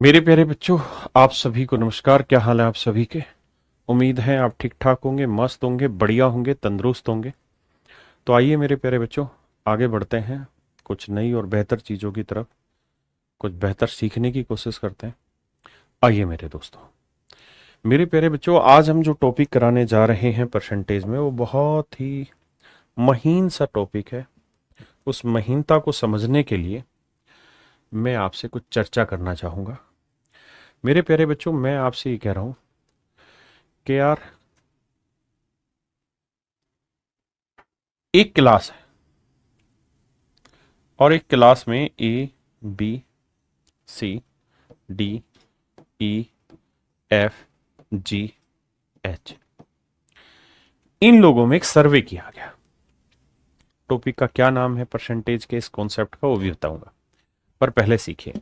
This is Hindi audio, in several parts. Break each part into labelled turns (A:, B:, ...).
A: मेरे प्यारे बच्चों, आप सभी को नमस्कार। क्या हाल है आप सभी के? उम्मीद है आप ठीक ठाक होंगे, मस्त होंगे, बढ़िया होंगे, तंदुरुस्त होंगे। तो आइए मेरे प्यारे बच्चों, आगे बढ़ते हैं कुछ नई और बेहतर चीज़ों की तरफ, कुछ बेहतर सीखने की कोशिश करते हैं। आइए मेरे दोस्तों, मेरे प्यारे बच्चों, आज हम जो टॉपिक कराने जा रहे हैं परसेंटेज में, वो बहुत ही महीन सा टॉपिक है। उस महीनता को समझने के लिए मैं आपसे कुछ चर्चा करना चाहूँगा। मेरे प्यारे बच्चों, मैं आपसे ये कह रहा हूँ कि यार, एक क्लास है और एक क्लास में ए, B, C, D, E, F, G, H, इन लोगों में एक सर्वे किया गया। टॉपिक का क्या नाम है परसेंटेज के इस कॉन्सेप्ट का, वो भी बताऊंगा, पर पहले सीखिए।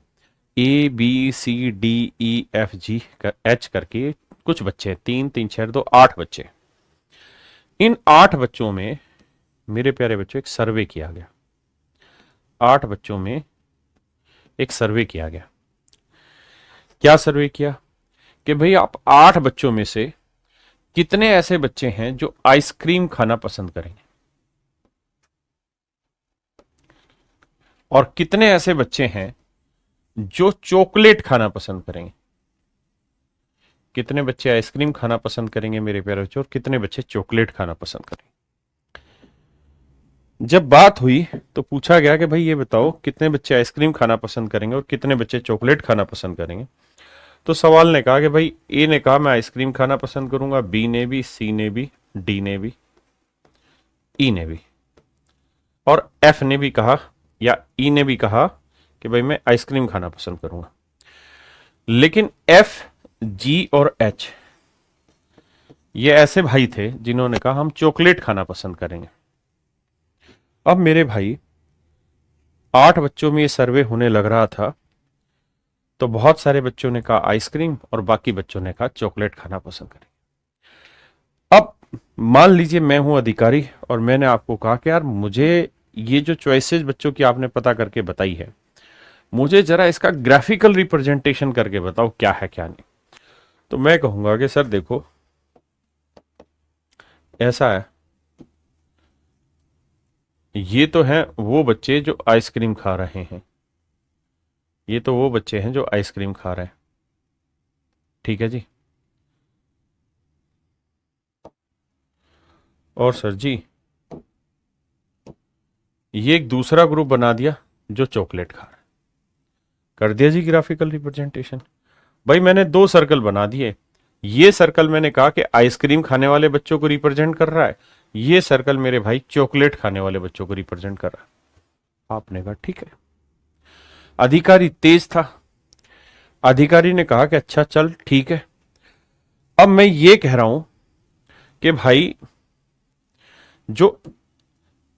A: A B C D E F G H करके कुछ बच्चे, तीन तीन छह दो, 8 बच्चे। इन 8 बच्चों में मेरे प्यारे बच्चों एक सर्वे किया गया। 8 बच्चों में एक सर्वे किया गया। क्या सर्वे किया कि भाई, आप 8 बच्चों में से कितने ऐसे बच्चे हैं जो आइसक्रीम खाना पसंद करेंगे, और कितने ऐसे बच्चे हैं जो चॉकलेट खाना पसंद करेंगे। कितने बच्चे आइसक्रीम खाना पसंद करेंगे मेरे प्यारे बच्चों, और कितने बच्चे चॉकलेट खाना पसंद करेंगे। जब बात हुई तो पूछा गया कि भाई ये बताओ, कितने बच्चे आइसक्रीम खाना पसंद करेंगे और कितने बच्चे चॉकलेट खाना पसंद करेंगे। तो सवाल ने कहा कि भाई, ए ने कहा मैं आइसक्रीम खाना पसंद करूंगा, बी ने भी, सी ने भी, डी ने भी, ई ने भी, और एफ ने भी कहा, या ई ने भी कहा कि भाई मैं आइसक्रीम खाना पसंद करूंगा। लेकिन एफ, जी और एच, ये ऐसे भाई थे जिन्होंने कहा हम चॉकलेट खाना पसंद करेंगे। अब मेरे भाई, 8 बच्चों में ये सर्वे होने लग रहा था, तो बहुत सारे बच्चों ने कहा आइसक्रीम और बाकी बच्चों ने कहा चॉकलेट खाना पसंद करेंगे। अब मान लीजिए मैं हूं अधिकारी और मैंने आपको कहा कि यार, मुझे ये जो चॉइसेस बच्चों की आपने पता करके बताई है, मुझे जरा इसका ग्राफिकल रिप्रेजेंटेशन करके बताओ क्या है क्या नहीं। तो मैं कहूंगा कि सर देखो, ऐसा है, ये तो हैं वो बच्चे जो आइसक्रीम खा रहे हैं, ये तो वो बच्चे हैं जो आइसक्रीम खा रहे हैं, ठीक है जी। और सर जी, ये एक दूसरा ग्रुप बना दिया जो चॉकलेट खा रहा है। कर दिया जी ग्राफिकल रिप्रेजेंटेशन। भाई मैंने 2 सर्कल बना दिए। ये सर्कल मैंने कहा कि आइसक्रीम खाने वाले बच्चों को रिप्रेजेंट कर रहा है, ये सर्कल मेरे भाई चॉकलेट खाने वाले बच्चों को रिप्रेजेंट कर रहा है। आपने कहा ठीक है। अधिकारी तेज था, अधिकारी ने कहा कि अच्छा चल ठीक है। अब मैं ये कह रहा हूं कि भाई, जो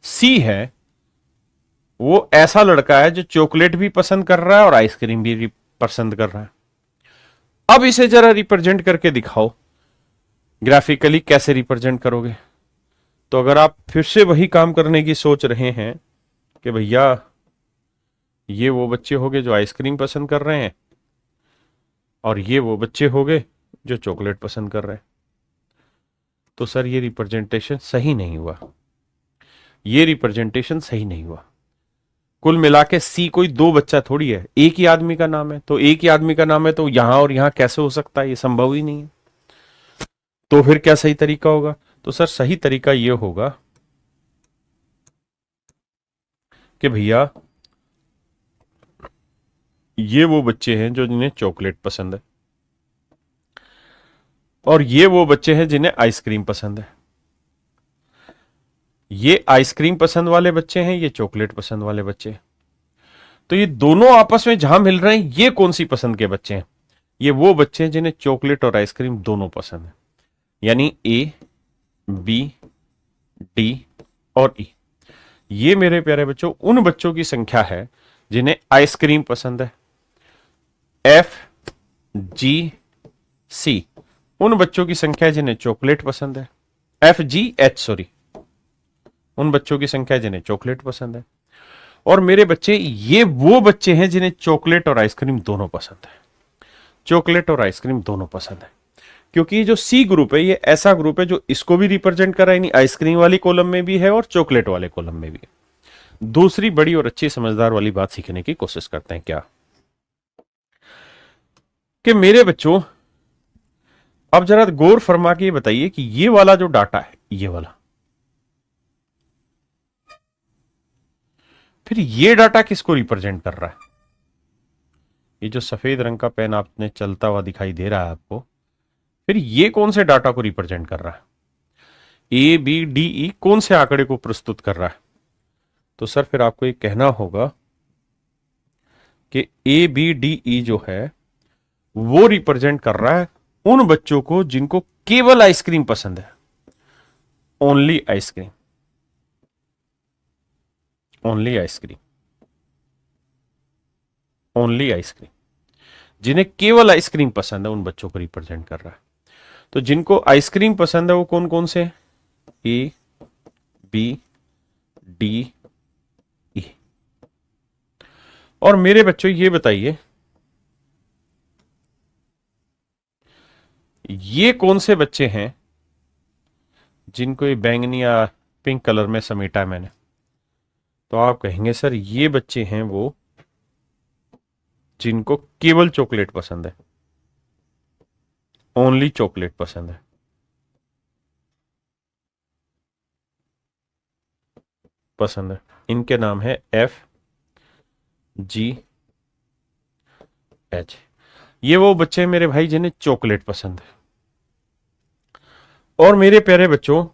A: सी है वो ऐसा लड़का है जो चॉकलेट भी पसंद कर रहा है और आइसक्रीम भी पसंद कर रहा है। अब इसे जरा रिप्रेजेंट करके दिखाओ, ग्राफिकली कैसे रिप्रेजेंट करोगे। तो अगर आप फिर से वही काम करने की सोच रहे हैं कि भैया ये वो बच्चे हो गए जो आइसक्रीम पसंद कर रहे हैं और ये वो बच्चे हो गए जो चॉकलेट पसंद कर रहे हैं, तो सर ये रिप्रेजेंटेशन सही नहीं हुआ। ये रिप्रेजेंटेशन सही नहीं हुआ। कुल मिला के सी कोई 2 बच्चा थोड़ी है, एक ही आदमी का नाम है। तो एक ही आदमी का नाम है तो यहां और यहां कैसे हो सकता है? ये संभव ही नहीं है। तो फिर क्या सही तरीका होगा? तो सर सही तरीका ये होगा कि भैया, ये वो बच्चे हैं जो जिन्हें चॉकलेट पसंद है और ये वो बच्चे हैं जिन्हें आइसक्रीम पसंद है। ये आइसक्रीम पसंद वाले बच्चे हैं, ये चॉकलेट पसंद वाले बच्चे हैं। तो ये दोनों आपस में जहां मिल रहे हैं, ये कौन सी पसंद के बच्चे हैं? ये वो बच्चे हैं जिन्हें चॉकलेट और आइसक्रीम दोनों पसंद है। यानी ए, बी, डी और ई, ये मेरे प्यारे बच्चों उन बच्चों की संख्या है जिन्हें आइसक्रीम पसंद है। एफ, जी, सी उन बच्चों की संख्या है जिन्हें चॉकलेट पसंद है। एफ, जी, एच, सॉरी, उन बच्चों की संख्या है जिन्हें चॉकलेट पसंद है। और मेरे बच्चे, ये वो बच्चे हैं जिन्हें चॉकलेट और आइसक्रीम दोनों पसंद है। चॉकलेट और आइसक्रीम दोनों पसंद है, क्योंकि ये जो सी ग्रुप है ये ऐसा ग्रुप है जो इसको भी रिप्रेजेंट कर रहा है, यानी आइसक्रीम वाली कॉलम में भी है और चॉकलेट वाले कॉलम में भी है। दूसरी बड़ी और अच्छी समझदार वाली बात सीखने की कोशिश करते हैं, क्या कि मेरे बच्चों अब जरा गौर फरमा के बताइए कि ये वाला जो डाटा है, ये वाला, फिर ये डाटा किसको रिप्रेजेंट कर रहा है? ये जो सफेद रंग का पेन आपने चलता हुआ दिखाई दे रहा है आपको, फिर ये कौन से डाटा को रिप्रेजेंट कर रहा है? ए बी डी ई कौन से आंकड़े को प्रस्तुत कर रहा है? तो सर फिर आपको ये कहना होगा कि ए बी डी ई जो है वो रिप्रेजेंट कर रहा है उन बच्चों को जिनको केवल आइसक्रीम पसंद है, only ice cream, only ice cream, only ice cream, जिन्हें केवल आइसक्रीम पसंद है उन बच्चों को रिप्रेजेंट कर रहा है। तो जिनको आइसक्रीम पसंद है वो कौन कौन से? A B D E. और मेरे बच्चों ये बताइए ये कौन से बच्चे हैं जिनको ये बैंगनी या पिंक कलर में समेटा है मैंने? तो आप कहेंगे सर ये बच्चे हैं वो जिनको केवल चॉकलेट पसंद है, ओनली चॉकलेट पसंद है। पसंद है, इनके नाम है एफ जी एच। ये वो बच्चे हैं मेरे भाई जिन्हें चॉकलेट पसंद है। और मेरे प्यारे बच्चों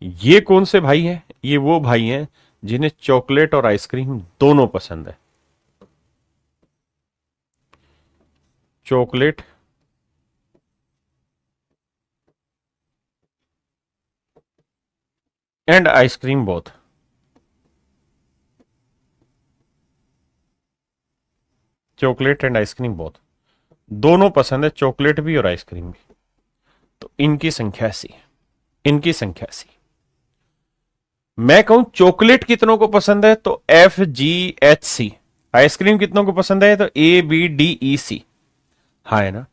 A: ये कौन से भाई हैं? ये वो भाई हैं जिन्हें चॉकलेट और आइसक्रीम दोनों पसंद है। Chocolate and ice cream both. Chocolate and ice cream both, दोनों पसंद है, चॉकलेट भी और आइसक्रीम भी। तो इनकी संख्या सी, इनकी संख्या सी। मैं कहूं चॉकलेट कितनों को पसंद है तो F G H C. Ice cream कितनों को पसंद है तो ए बी डी ई सी। हाँ है ना?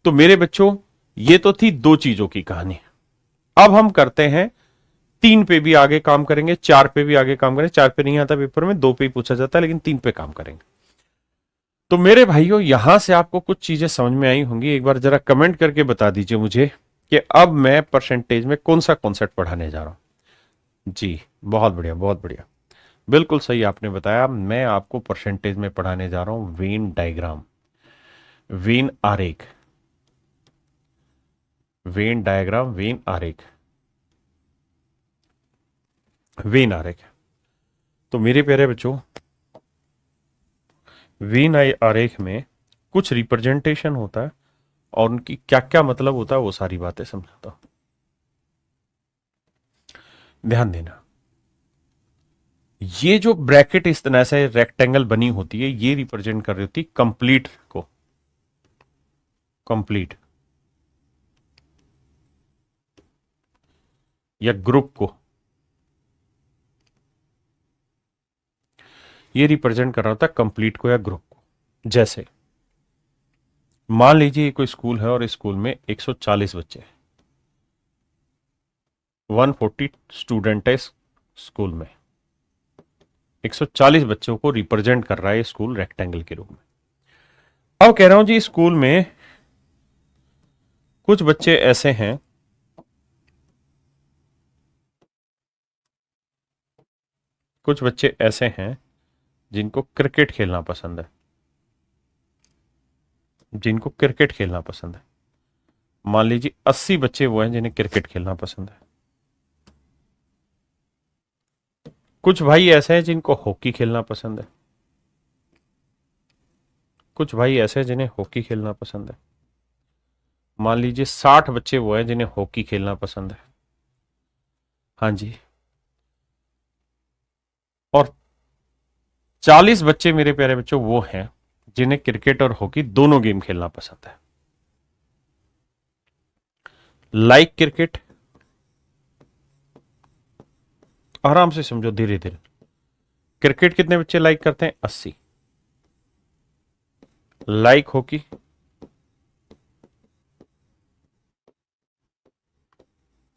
A: तो मेरे बच्चों ये तो थी दो चीजों की कहानी। अब हम करते हैं तीन पे भी आगे काम करेंगे, चार पे भी आगे काम करेंगे। चार पे नहीं आता पेपर में, दो पे ही पूछा जाता है, लेकिन तीन पे काम करेंगे। तो मेरे भाइयों यहां से आपको कुछ चीजें समझ में आई होंगी। एक बार जरा कमेंट करके बता दीजिए मुझे कि अब मैं परसेंटेज में कौन सा कॉन्सेप्ट पढ़ाने जा रहा हूं। जी बहुत बढ़िया, बहुत बढ़िया, बिल्कुल सही आपने बताया। मैं आपको परसेंटेज में पढ़ाने जा रहा हूं वेन डायग्राम, वेन आरेख, वेन डायग्राम, वेन आरेख, वेन आरेख। तो मेरे प्यारे बच्चों वेन आरेख में कुछ रिप्रेजेंटेशन होता है और उनकी क्या क्या मतलब होता है वो सारी बातें समझाता हूं, ध्यान देना। ये जो ब्रैकेट इस तरह से रेक्टेंगल बनी होती है ये रिप्रेजेंट कर रही होती कंप्लीट को, कंप्लीट या ग्रुप को। ये रिप्रेजेंट कर रहा होता है कंप्लीट को या ग्रुप को। जैसे मान लीजिए कोई स्कूल है और इस स्कूल में 140 बच्चे हैं, 140 स्टूडेंट है इस स्कूल में, 140 बच्चों को रिप्रेजेंट कर रहा है स्कूल रेक्टेंगल के रूप में। अब कह रहा हूं जी स्कूल में कुछ बच्चे ऐसे हैं कुछ बच्चे ऐसे हैं जिनको क्रिकेट खेलना पसंद है, जिनको क्रिकेट खेलना पसंद है। मान लीजिए 80 बच्चे वो हैं जिन्हें क्रिकेट खेलना पसंद है। कुछ भाई ऐसे हैं जिनको हॉकी खेलना पसंद है, कुछ भाई ऐसे हैं जिन्हें हॉकी खेलना पसंद है। मान लीजिए 60 बच्चे वो हैं जिन्हें हॉकी खेलना पसंद है। हाँ जी। और 40 बच्चे मेरे प्यारे बच्चों वो हैं जिन्हें क्रिकेट और हॉकी दोनों गेम खेलना पसंद है। लाइक क्रिकेट, आराम से समझो धीरे धीरे। क्रिकेट कितने बच्चे लाइक करते हैं? 80। लाइक हॉकी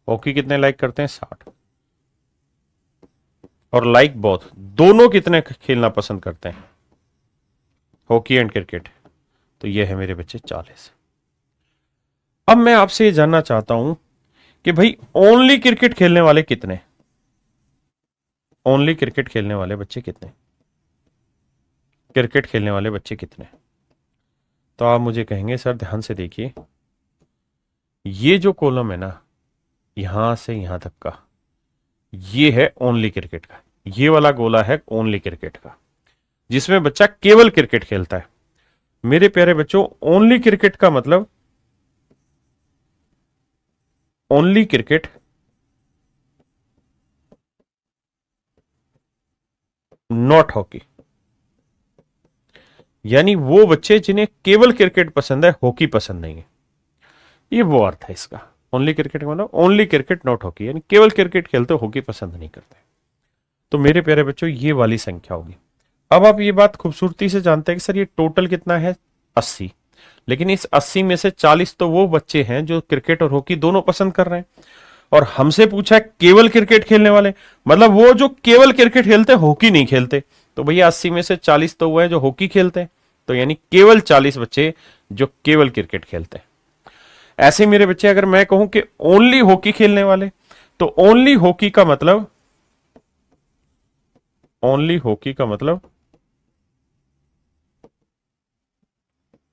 A: हॉकी कितने लाइक करते हैं? 60। और लाइक बोथ, दोनों कितने खेलना पसंद करते हैं? Hockey and cricket. तो ये है मेरे बच्चे 40। अब मैं आपसे ये जानना चाहता हूं कि भाई ओनली क्रिकेट खेलने वाले कितने? ओनली क्रिकेट खेलने वाले बच्चे कितने? क्रिकेट खेलने वाले बच्चे कितने? तो आप मुझे कहेंगे सर ध्यान से देखिए, ये जो कॉलम है ना, यहां से यहां तक का, ये है ओनली क्रिकेट का। ये वाला गोला है ओनली क्रिकेट का, जिसमें बच्चा केवल क्रिकेट खेलता है। मेरे प्यारे बच्चों, ओनली क्रिकेट का मतलब ओनली क्रिकेट नॉट हॉकी। यानी वो बच्चे जिन्हें केवल क्रिकेट पसंद है, हॉकी पसंद नहीं है, ये वो अर्थ है इसका। ओनली क्रिकेट मतलब ओनली क्रिकेट नॉट हॉकी, यानी केवल क्रिकेट खेलते, हॉकी पसंद नहीं करते। तो मेरे प्यारे बच्चों, ये वाली संख्या होगी। अब आप ये बात खूबसूरती से जानते हैं कि सर ये टोटल कितना है? 80। लेकिन इस 80 में से 40 तो वो बच्चे हैं जो क्रिकेट और हॉकी दोनों पसंद कर रहे हैं, और हमसे पूछा है केवल क्रिकेट खेलने वाले, मतलब वो जो केवल क्रिकेट खेलते हैं, हॉकी नहीं खेलते। तो भैया 80 में से 40 तो वो है जो हॉकी खेलते हैं, तो यानी केवल 40 बच्चे जो केवल क्रिकेट खेलते हैं। ऐसे मेरे बच्चे, अगर मैं कहूं कि ओनली हॉकी खेलने वाले, तो ओनली हॉकी का मतलब, ओनली हॉकी का मतलब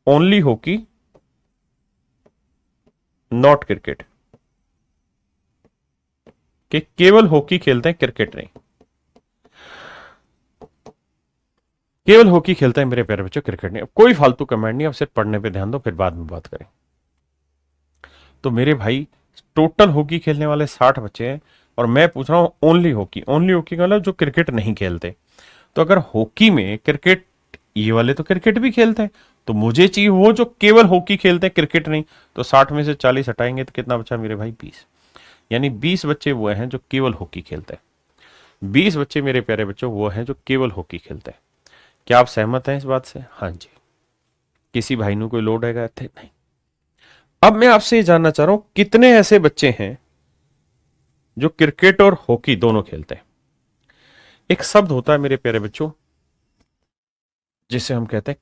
A: ओनली हॉकी नॉट क्रिकेट, कि केवल हॉकी खेलते हैं, क्रिकेट नहीं। केवल हॉकी खेलते हैं मेरे प्यारे बच्चों, क्रिकेट नहीं। कोई फालतू कमेंट नहीं, अब सिर्फ पढ़ने पे ध्यान दो, फिर बाद में बात करें। तो मेरे भाई, टोटल हॉकी खेलने वाले 60 बच्चे हैं, और मैं पूछ रहा हूं ओनली हॉकी। ओनली हॉकी का मतलब जो क्रिकेट नहीं खेलते। तो अगर हॉकी में क्रिकेट, ये वाले तो क्रिकेट भी खेलते हैं, तो मुझे चाहिए वो जो केवल हॉकी खेलते हैं, क्रिकेट नहीं। तो 60 में से 40 हटाएंगे तो कितना बचा मेरे भाई? 20। यानी 20 बच्चे वो हैं जो केवल हॉकी खेलते हैं। 20 बच्चे मेरे प्यारे बच्चों वो हैं जो केवल हॉकी खेलते हैं। क्या आप सहमत हैं इस बात से? हाँ जी। किसी भाई ने कोई लोड है थे? नहीं। अब मैं आपसे ये जानना चाह रहा हूं, कितने ऐसे बच्चे हैं जो क्रिकेट और हॉकी दोनों खेलते हैं? एक शब्द होता है मेरे प्यारे बच्चों, जिसे हम कहते हैं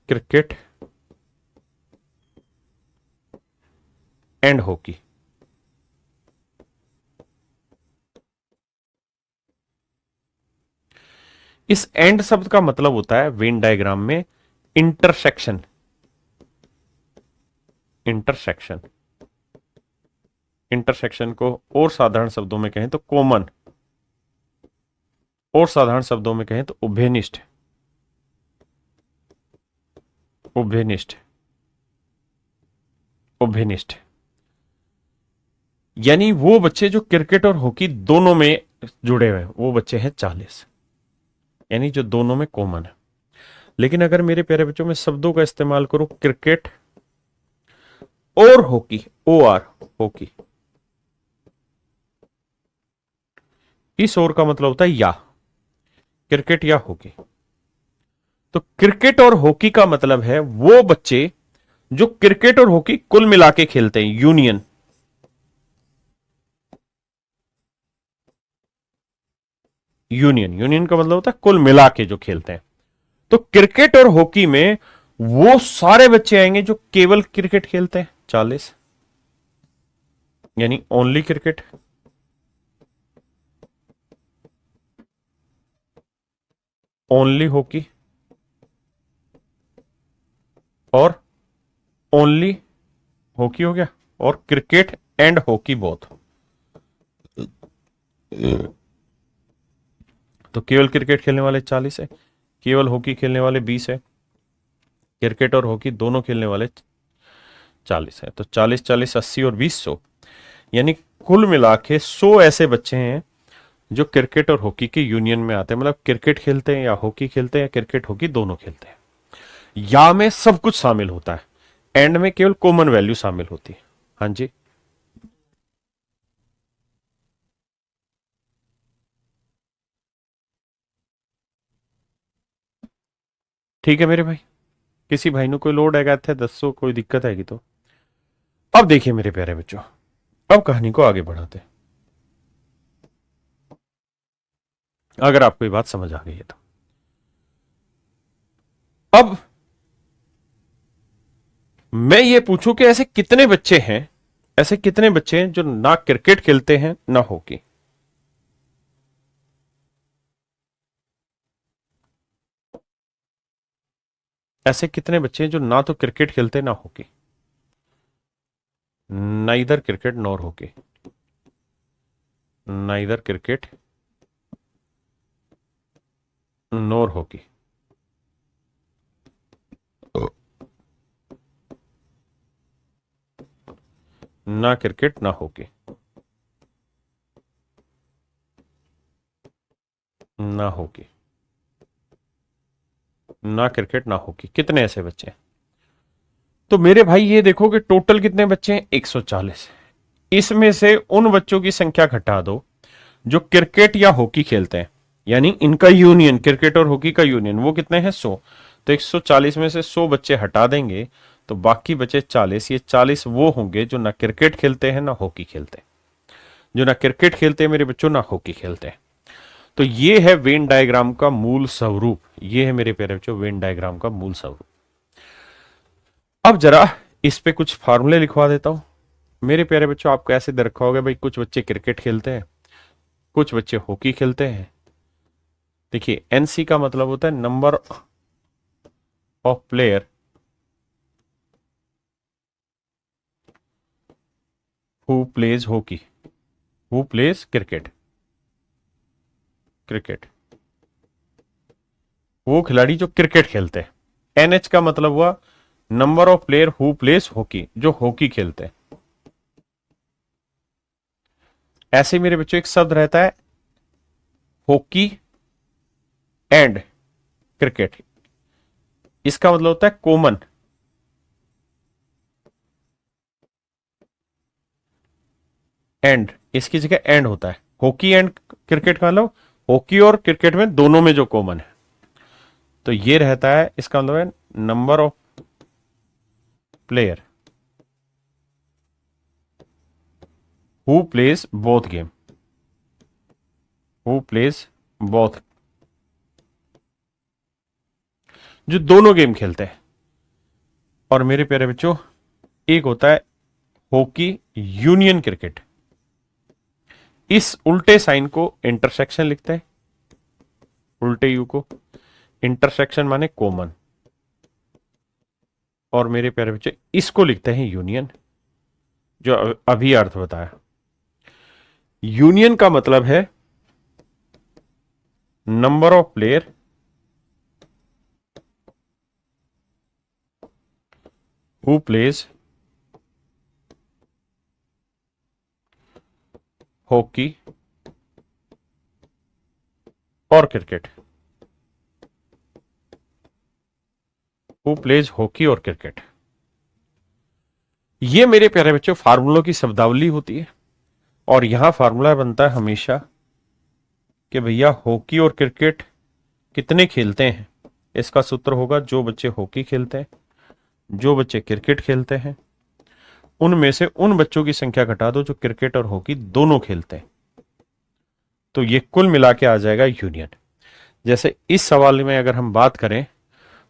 A: क्रिकेट एंड हॉकी। इस एंड शब्द का मतलब होता है वेन डायग्राम में इंटरसेक्शन। इंटरसेक्शन, इंटरसेक्शन को और साधारण शब्दों में कहें तो कॉमन, और साधारण शब्दों में कहें तो उभयनिष्ठ। उभयनिष्ठ, उभयनिष्ठ। यानी वो बच्चे जो क्रिकेट और हॉकी दोनों में जुड़े हुए हैं, वो बच्चे हैं 40, यानी जो दोनों में कॉमन है। लेकिन अगर मेरे प्यारे बच्चों में शब्दों का इस्तेमाल करूं, क्रिकेट और हॉकी, ओ आर, हॉकी, इस और का मतलब होता है या, क्रिकेट या हॉकी। तो क्रिकेट और हॉकी का मतलब है वो बच्चे जो क्रिकेट और हॉकी कुल मिला के खेलते हैं, यूनियन। यूनियन, यूनियन का मतलब होता है कुल मिला के जो खेलते हैं। तो क्रिकेट और हॉकी में वो सारे बच्चे आएंगे जो केवल क्रिकेट खेलते हैं, 40, यानी ओनली क्रिकेट, ओनली हॉकी और ओनली हॉकी हो गया, और क्रिकेट एंड हॉकी बोथ। तो केवल क्रिकेट खेलने वाले 40 है, केवल हॉकी खेलने वाले 20 है, क्रिकेट और हॉकी दोनों खेलने वाले 40 है। तो 40 40 80 और 20 100, यानी कुल मिला के 100 ऐसे बच्चे हैं जो क्रिकेट और हॉकी के यूनियन में आते हैं। मतलब क्रिकेट खेलते हैं या हॉकी खेलते हैं, या क्रिकेट हॉकी दोनों खेलते हैं। या में सब कुछ शामिल होता है, एंड में केवल कॉमन वैल्यू शामिल होती है। हाँ जी। ठीक है मेरे भाई, किसी भाई ने कोई लोड है थे 10 कोई दिक्कत है तो? अब देखिए मेरे प्यारे बच्चों, अब कहानी को आगे बढ़ाते हैं, अगर आपको ये बात समझ आ गई है तो। अब मैं ये पूछूं कि ऐसे कितने बच्चे हैं, ऐसे कितने बच्चे हैं जो ना क्रिकेट खेलते हैं ना हॉकी। ऐसे कितने बच्चे हैं जो ना तो क्रिकेट खेलते ना hockey, neither cricket nor hockey, neither cricket nor hockey. ना क्रिकेट ना हॉकी, ना हॉकी, ना क्रिकेट ना हॉकी, कितने ऐसे बच्चे हैं? तो मेरे भाई ये देखो कि टोटल कितने बच्चे हैं, 140। इसमें से उन बच्चों की संख्या घटा दो जो क्रिकेट या हॉकी खेलते हैं, यानी इनका यूनियन, क्रिकेट और हॉकी का यूनियन, वो कितने हैं, 100। तो 140 में से 100 बच्चे हटा देंगे तो बाकी बचे 40। ये 40 वो होंगे जो ना क्रिकेट खेलते हैं ना हॉकी खेलते हैं, जो ना क्रिकेट खेलते हैं मेरे बच्चों ना हॉकी खेलते हैं। तो ये है वेन डायग्राम का मूल स्वरूप, ये है मेरे प्यारे बच्चों वेन डायग्राम का मूल स्वरूप। अब जरा इस पे कुछ फार्मूले लिखवा देता हूं मेरे प्यारे बच्चों। आपको ऐसे दे रखा होगा भाई, कुछ बच्चे क्रिकेट खेलते हैं, कुछ बच्चे हॉकी खेलते हैं। देखिए एनसी का मतलब होता है number of player who plays hockey, who plays cricket, cricket वो खिलाड़ी जो क्रिकेट खेलते हैं। एनएच का मतलब हुआ number of player who plays hockey, जो हॉकी खेलते हैं। ऐसे मेरे बच्चों एक शब्द रहता है हॉकी एंड क्रिकेट, इसका मतलब होता है कॉमन। एंड, इसकी जगह एंड होता है। हॉकी एंड क्रिकेट का मतलब हॉकी और क्रिकेट में दोनों में जो कॉमन है, तो ये रहता है, इसका मतलब है number of player who plays both game, who plays both, जो दोनों गेम खेलते हैं। और मेरे प्यारे बच्चों एक होता है हॉकी यूनियन क्रिकेट, इस उल्टे साइन को इंटरसेक्शन लिखते हैं, उल्टे यू को इंटरसेक्शन माने कॉमन, और मेरे प्यारे बच्चे इसको लिखते हैं यूनियन, जो अभी अर्थ बताया। यूनियन का मतलब है number of player who plays hockey और क्रिकेट, हु प्लेज हॉकी और क्रिकेट। ये मेरे प्यारे बच्चों फार्मूलों की शब्दावली होती है। और यहां फार्मूला बनता है हमेशा कि भैया हॉकी और क्रिकेट कितने खेलते हैं, इसका सूत्र होगा जो बच्चे हॉकी खेलते हैं, जो बच्चे क्रिकेट खेलते हैं, उनमें से उन बच्चों की संख्या घटा दो जो क्रिकेट और हॉकी दोनों खेलते हैं, तो ये कुल मिला के आ जाएगा यूनियन। जैसे इस सवाल में अगर हम बात करें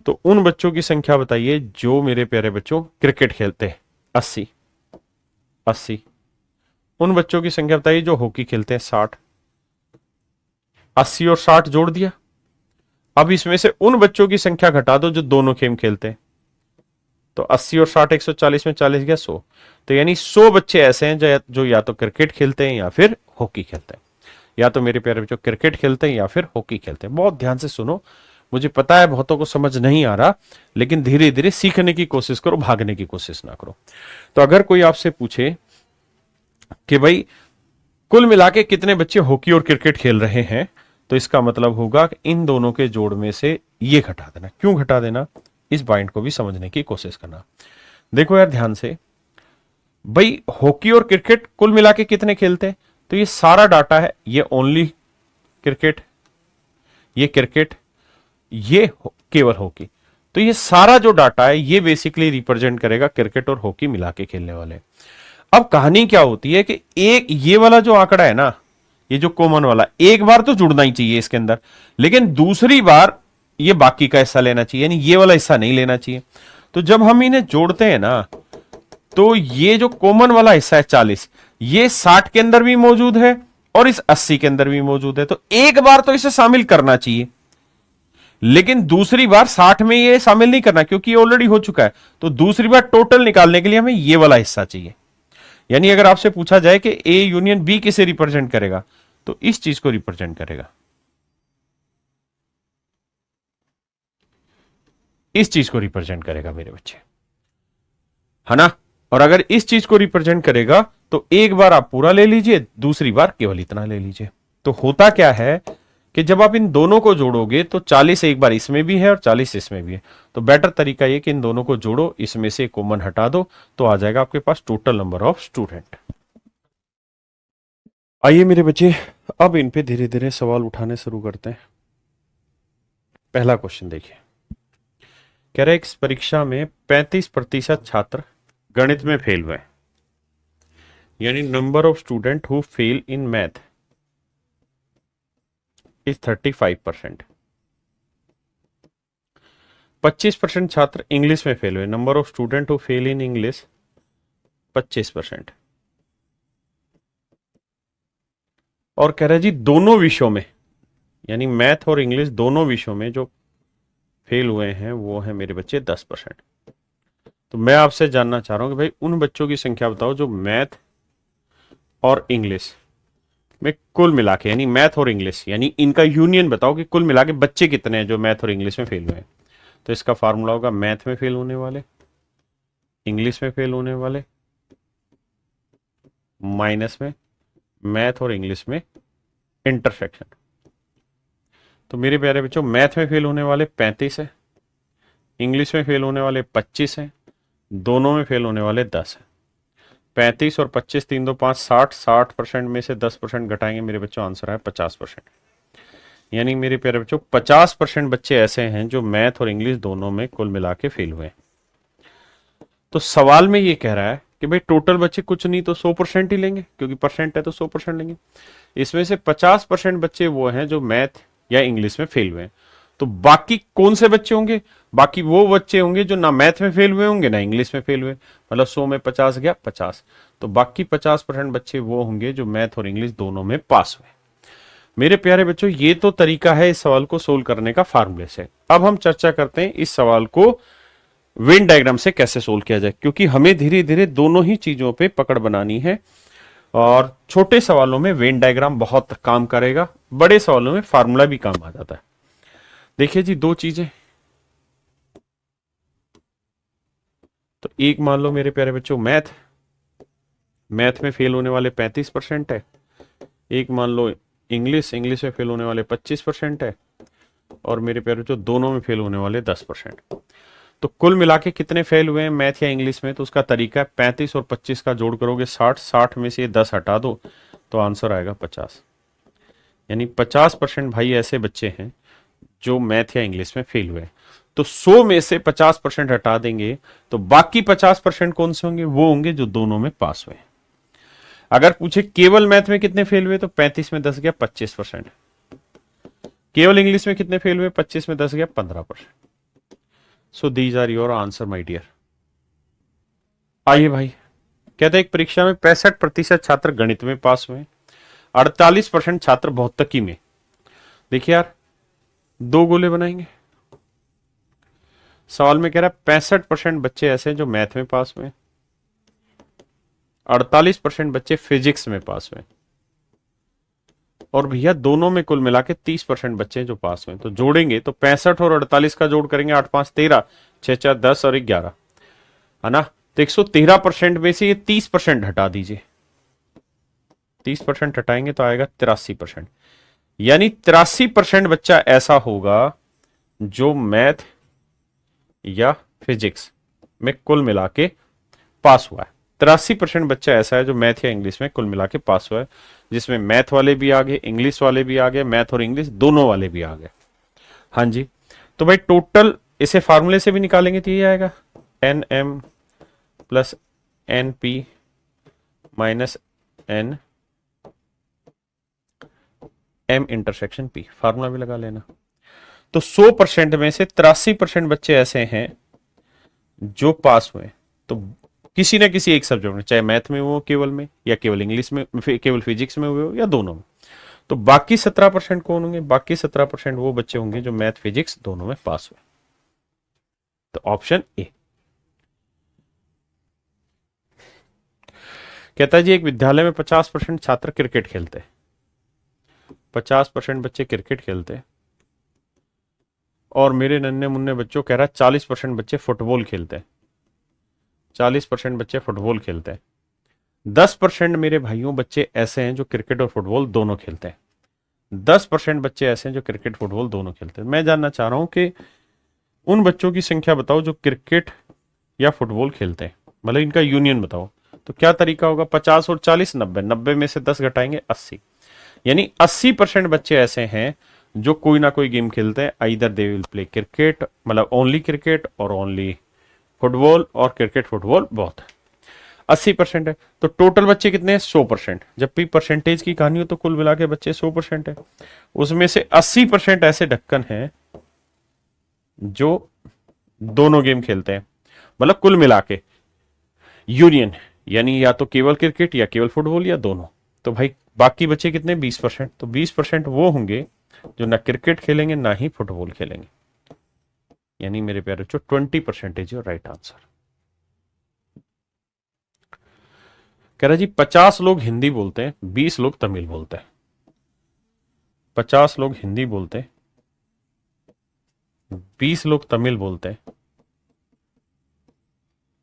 A: तो उन बच्चों की संख्या बताइए जो मेरे प्यारे बच्चों क्रिकेट खेलते हैं, 80, 80। उन बच्चों की संख्या बताइए जो हॉकी खेलते हैं, 60। 80 और 60 जोड़ दिया। अब इसमें से उन बच्चों की संख्या घटा दो जो दोनों गेम खेलते हैं, तो 80 और 60 140 में 40 गया 100। तो यानी 100 बच्चे ऐसे हैं जो या तो क्रिकेट खेलते हैं या फिर हॉकी खेलते हैं, या तो मेरे प्यारे बच्चों क्रिकेट खेलते हैं या फिर हॉकी खेलते हैं। बहुत ध्यान से सुनो, मुझे पता है बहुतों को समझ नहीं आ रहा, लेकिन धीरे धीरे सीखने की कोशिश करो, भागने की कोशिश ना करो। तो अगर कोई आपसे पूछे कि भाई कुल मिला के कितने बच्चे हॉकी और क्रिकेट खेल रहे हैं, तो इसका मतलब होगा कि इन दोनों के जोड़ में से ये घटा देना। क्यों घटा देना, इस पॉइंट को भी समझने की कोशिश करना। देखो यार ध्यान से, भाई हॉकी और क्रिकेट कुल मिला के कितने खेलते हैं, तो ये सारा डाटा है, ये ओनली क्रिकेट, ये क्रिकेट, ये केवल हॉकी। तो ये सारा जो डाटा है ये बेसिकली रिप्रेजेंट करेगा क्रिकेट और हॉकी मिला के खेलने वाले। अब कहानी क्या होती है कि एक ये वाला जो आंकड़ा है ना, ये जो कॉमन वाला, एक बार तो जुड़ना ही चाहिए इसके अंदर, लेकिन दूसरी बार ये बाकी का हिस्सा लेना चाहिए, यानी ये वाला हिस्सा नहीं लेना चाहिए। तो जब हम इन्हें जोड़ते हैं ना, तो ये जो कॉमन वाला हिस्सा है 40, ये 60 के अंदर भी मौजूद है और इस 80 के अंदर भी मौजूद है। तो एक बार तो इसे शामिल करना चाहिए, लेकिन दूसरी बार 60 में ये शामिल नहीं करना, क्योंकि ये ऑलरेडी हो चुका है। तो दूसरी बार टोटल निकालने के लिए हमें ये वाला हिस्सा चाहिए। यानी अगर आपसे पूछा जाए कि ए यूनियन बी किसे रिप्रेजेंट करेगा, तो इस चीज को रिप्रेजेंट करेगा, इस चीज को रिप्रेजेंट करेगा मेरे बच्चे, है ना। और अगर इस चीज को रिप्रेजेंट करेगा तो एक बार आप पूरा ले लीजिए, दूसरी बार केवल इतना ले लीजिए। तो होता क्या है कि जब आप इन दोनों को जोड़ोगे तो 40 एक बार इसमें भी है और 40 इसमें भी है। तो बेटर तरीका ये कि इन दोनों को जोड़ो, इसमें से कॉमन हटा दो, तो आ जाएगा आपके पास टोटल नंबर ऑफ स्टूडेंट। आइए मेरे बच्चे, अब इन पे धीरे धीरे सवाल उठाने शुरू करते हैं। पहला क्वेश्चन देखिए, कह रहे इस परीक्षा में 35% छात्र गणित में फेल हुए, यानी number of student who fail in math is 35%। 25% छात्र इंग्लिश में फेल हुए, number of student who fail in English 25%। और कह रहे जी दोनों विषयों में, यानी मैथ और इंग्लिश दोनों विषयों में जो फेल हुए हैं वो है मेरे बच्चे 10%। तो मैं आपसे जानना चाह रहा हूं कि भाई उन बच्चों की संख्या बताओ जो मैथ और इंग्लिश में कुल मिला के, यानी मैथ और इंग्लिश, यानी इनका यूनियन बताओ कि कुल मिला के बच्चे कितने हैं जो मैथ और इंग्लिश में फेल हुए हैं। तो इसका फार्मूला होगा मैथ में फेल होने वाले, इंग्लिश में फेल होने वाले, माइनस में मैथ और इंग्लिश में इंटरसेक्शन। तो मेरे प्यारे बच्चों, मैथ में फेल होने वाले 35 है, इंग्लिश में फेल होने वाले 25 है, दोनों में फेल होने वाले 10 है। 35 और 25, 3 2 5 60, 60% में से 10% घटाएंगे मेरे बच्चों, आंसर है 50%। यानी मेरे प्यारे बच्चों 50% बच्चे ऐसे हैं जो मैथ और इंग्लिश दोनों में कुल मिला के फेल हुए। तो सवाल में ये कह रहा है कि भाई टोटल बच्चे कुछ नहीं तो 100% ही लेंगे, क्योंकि परसेंट है तो 100% लेंगे। इसमें से 50% बच्चे वो हैं जो मैथ या इंग्लिश में फेल हुए हैं। तो बाकी कौन से बच्चे होंगे? बाकी वो बच्चे होंगे जो ना मैथ में फेल हुए होंगे ना इंग्लिश में फेल हुए, मतलब 100 में 50 गया 50। तो बाकी 50% बच्चे वो होंगे जो मैथ और इंग्लिश दोनों में पास हुए। मेरे प्यारे बच्चों, ये तो तरीका है इस सवाल को सोल्व करने का फार्मूले से। अब हम चर्चा करते हैं इस सवाल को वेन डायग्राम से कैसे सोल्व किया जाए, क्योंकि हमें धीरे धीरे दोनों ही चीजों पे पकड़ बनानी है। और छोटे सवालों में वेन डायग्राम बहुत काम करेगा, बड़े सवालों में फार्मूला भी काम आ जाता है। देखिए जी, दो चीजें, तो एक मान लो मेरे प्यारे बच्चों मैथ में फेल होने वाले 35% है, एक मान लो इंग्लिश में फेल होने वाले 25% है, और मेरे प्यारे बच्चों दोनों में फेल होने वाले 10%। तो कुल मिला के कितने फेल हुए हैं मैथ या इंग्लिश में? तो उसका तरीका है 35 और 25 का जोड़ करोगे 60, 60 में से 10 हटा दो तो आंसर आएगा 50। यानी 50% भाई ऐसे बच्चे हैं जो मैथ या इंग्लिश में फेल हुए। तो 100 में से 50% हटा देंगे तो बाकी 50% कौन से होंगे? वो होंगे जो दोनों में पास हुए। अगर पूछे केवल मैथ में कितने फेल हुए, तो 35 में 10 गया 25%। केवल इंग्लिश में कितने फेल हुए? 25 में 10 गया 15%। So these are your answer my dear. आइए भाई, कहते हैं एक परीक्षा में 65% छात्र गणित में पास हुए, 48% छात्र भौतिकी में। देखिए यार, दो गोले बनाएंगे। सवाल में कह रहा है 65% बच्चे ऐसे हैं जो मैथ में पास हुए, 48% बच्चे फिजिक्स में पास हुए, और भैया दोनों में कुल मिला के 30% बच्चे जो पास हुए। तो जोड़ेंगे तो 65 और 48 का जोड़ करेंगे, 8 5 13, 6 4 10 और 11, है ना। तो 113% में से ये 30% हटा दीजिए, 30% हटाएंगे तो आएगा 83%। यानी 83% बच्चा ऐसा होगा जो मैथ या फिजिक्स में कुल मिला के पास हुआ है। 83% बच्चा ऐसा है जो मैथ या इंग्लिश में कुल मिला के पास हुआ है, जिसमें मैथ वाले भी आ गए, इंग्लिश वाले भी आ गए, मैथ और इंग्लिश दोनों वाले भी आ गए। हाँ जी, तो भाई टोटल इसे फार्मूले से भी निकालेंगे तो ये आएगा N M plus N P minus N M intersection P, formula भी लगा लेना। तो 100% में से 83% बच्चे ऐसे हैं जो पास हुए, तो किसी ना किसी एक सब्जेक्ट में, चाहे मैथ में हो केवल में, या केवल इंग्लिश में, केवल फिजिक्स में हुए हो, या दोनों में। तो बाकी 17% कौन होंगे? बाकी 17% वो बच्चे होंगे जो मैथ फिजिक्स दोनों में पास हुए। तो ऑप्शन ए। कहता है जी एक विद्यालय में 50% छात्र क्रिकेट खेलते हैं, 50% बच्चे क्रिकेट खेलते हैं, और मेरे नन्हे मुन्ने बच्चों कह रहा है 40% बच्चे फुटबॉल खेलते हैं, 40% बच्चे फुटबॉल खेलते हैं। 10% मेरे भाइयों बच्चे ऐसे हैं जो क्रिकेट और फुटबॉल दोनों खेलते हैं, 10% बच्चे ऐसे हैं जो क्रिकेट फुटबॉल दोनों खेलते हैं। मैं जानना चाह रहा हूं कि उन बच्चों की संख्या बताओ जो क्रिकेट या फुटबॉल खेलते हैं, मतलब इनका यूनियन बताओ। तो क्या तरीका होगा? 50 और 40 90, 90 में से 10 घटाएंगे 80, यानी 80% बच्चे ऐसे हैं जो कोई ना कोई गेम खेलते हैं। Either they will play cricket, मतलब ओनली क्रिकेट और ओनली फुटबॉल, और क्रिकेट फुटबॉल बहुत है। 80% है, तो टोटल बच्चे कितने हैं? 100%। जब भी परसेंटेज की कहानी हो तो कुल मिला के बच्चे 100% है। उसमें से 80% ऐसे ढक्कन हैं जो दोनों गेम खेलते हैं, मतलब कुल मिला के यूनियन, यानी या तो केवल क्रिकेट या केवल फुटबॉल या दोनों। तो भाई बाकी बचे कितने? 20%। तो 20% वो होंगे जो ना क्रिकेट खेलेंगे ना ही फुटबॉल खेलेंगे, यानी मेरे प्यारे बच्चों 20% इज योर राइट आंसर। कह रहा जी 50 लोग हिंदी बोलते हैं, 20 लोग तमिल बोलते हैं। 50 लोग हिंदी बोलते हैं, 20 लोग तमिल बोलते हैं,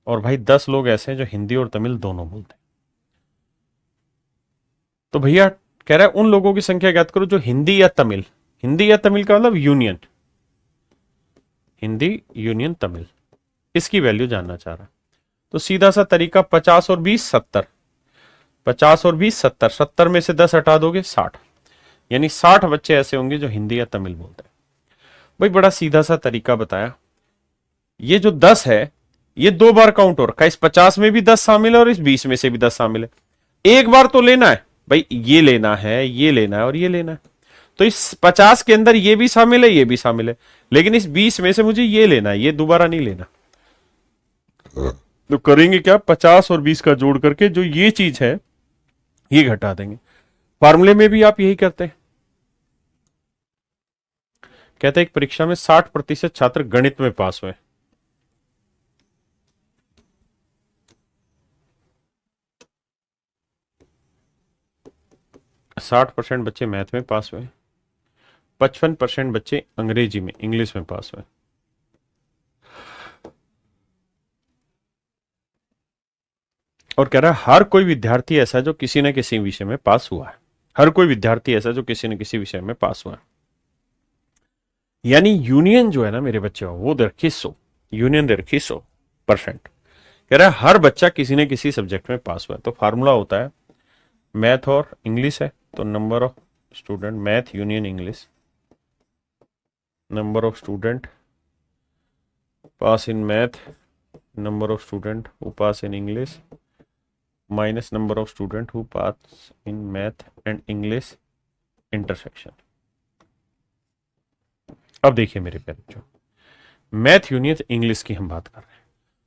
A: और भाई 10 लोग ऐसे हैं जो हिंदी और तमिल दोनों बोलते हैं। तो भैया कह रहा है उन लोगों की संख्या ज्ञात करो जो हिंदी या तमिल, हिंदी या तमिल का मतलब यूनियन, हिंदी यूनियन तमिल, इसकी वैल्यू जानना चाह रहा है। तो सीधा सा तरीका 50 और 20 70, 50 और 20 70, 70 में से 10 हटा दोगे 60, यानी 60 बच्चे ऐसे होंगे जो हिंदी या तमिल बोलते हैं। भाई बड़ा सीधा सा तरीका बताया। ये जो 10 है ये 2 बार काउंट हो रखा है, इस 50 में भी 10 शामिल है और इस 20 में से भी 10 शामिल है। एक बार तो लेना है भाई, ये लेना है, ये लेना है और ये लेना है। तो इस 50 के अंदर ये भी शामिल है, ये भी शामिल है, लेकिन इस 20 में से मुझे ये लेना है, ये दोबारा नहीं लेना। तो करेंगे क्या? 50 और 20 का जोड़ करके जो ये चीज है ये घटा देंगे। फार्मूले में भी आप यही करते हैं। कहते हैं एक परीक्षा में 60% छात्र गणित में पास हुए, 60% बच्चे मैथ में पास हुए, 55% बच्चे अंग्रेजी में, इंग्लिश में पास हुए। और कह रहा है हर कोई विद्यार्थी ऐसा जो किसी न किसी विषय में पास हुआ है, हर कोई विद्यार्थी ऐसा जो किसी न किसी विषय में पास हुआ है। यानी यूनियन जो है ना मेरे बच्चे, वो दे रखी 100, यूनियन दे रखी 100%। कह रहा है हर बच्चा किसी न किसी सब्जेक्ट में पास हुआ है। तो फार्मूला होता है मैथ और इंग्लिश है, तो number of student math union English, number of student pass in math, number of student who pass in English, minus number of student who pass in math and English intersection. अब देखिए मेरे प्यारे बच्चों, मैथ यूनियन इंग्लिश की हम बात कर रहे हैं।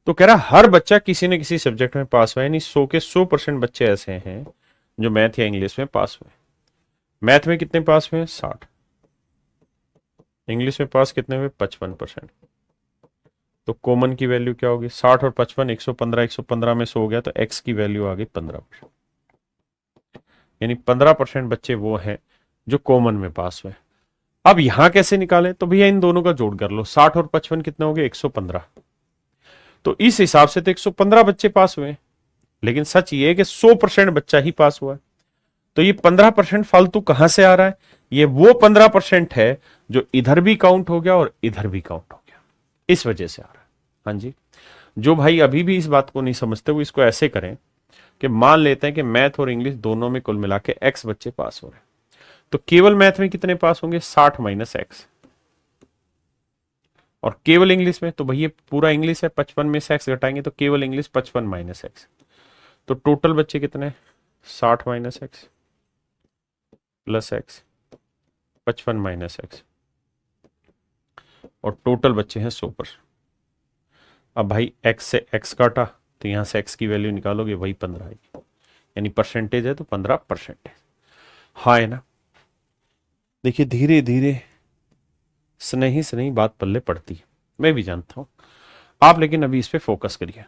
A: तो कह रहा हर बच्चा किसी न किसी सब्जेक्ट में पास हुआ है, यानी 100 के 100% बच्चे ऐसे हैं जो मैथ या इंग्लिश में पास हुए। मैथ में कितने पास हुए? 60। इंग्लिश में पास कितने हुए? 55%। तो कॉमन की वैल्यू क्या होगी? 60 और 55, 115, 115 में 100 हो गया, तो एक्स की वैल्यू आ गई 15%, यानी 15% बच्चे वो हैं जो कॉमन में पास हुए। अब यहां कैसे निकालें? तो भैया इन दोनों का जोड़ कर लो, 60 और 55 कितने हो गए? 115। तो इस हिसाब से तो 115 बच्चे पास हुए, लेकिन सच ये है कि 100% बच्चा ही पास हुआ है। तो ये 15% फालतू कहां से आ रहा है? ये वो 15% है जो इधर भी काउंट हो गया और इधर भी काउंट हो गया, इस वजह से आ रहा है। हाँ जी, जो भाई अभी भी इस बात को नहीं समझते वो इसको ऐसे करें कि मान लेते हैं कि मैथ और इंग्लिश दोनों में कुल मिला के एक्स बच्चे पास हो रहे हैं, तो केवल मैथ में कितने पास होंगे? 60 माइनस एक्स, और केवल इंग्लिश में तो भैया पूरा इंग्लिश है, 55 में से एक्स घटाएंगे तो केवल इंग्लिश 55 माइनस एक्स। तो टोटल बच्चे कितने हैं? 60 minus x plus x, 55 minus x, और टोटल बच्चे हैं 100%। अब भाई एक्स से एक्स काटा तो यहां से एक्स की वैल्यू निकालोगे वही 15 आएगी, यानी परसेंटेज है तो 15%। हाँ है ना। देखिए धीरे धीरे स्नेही स्नेही बात पल्ले पड़ती है, मैं भी जानता हूं आप, लेकिन अभी इस पे फोकस करिए।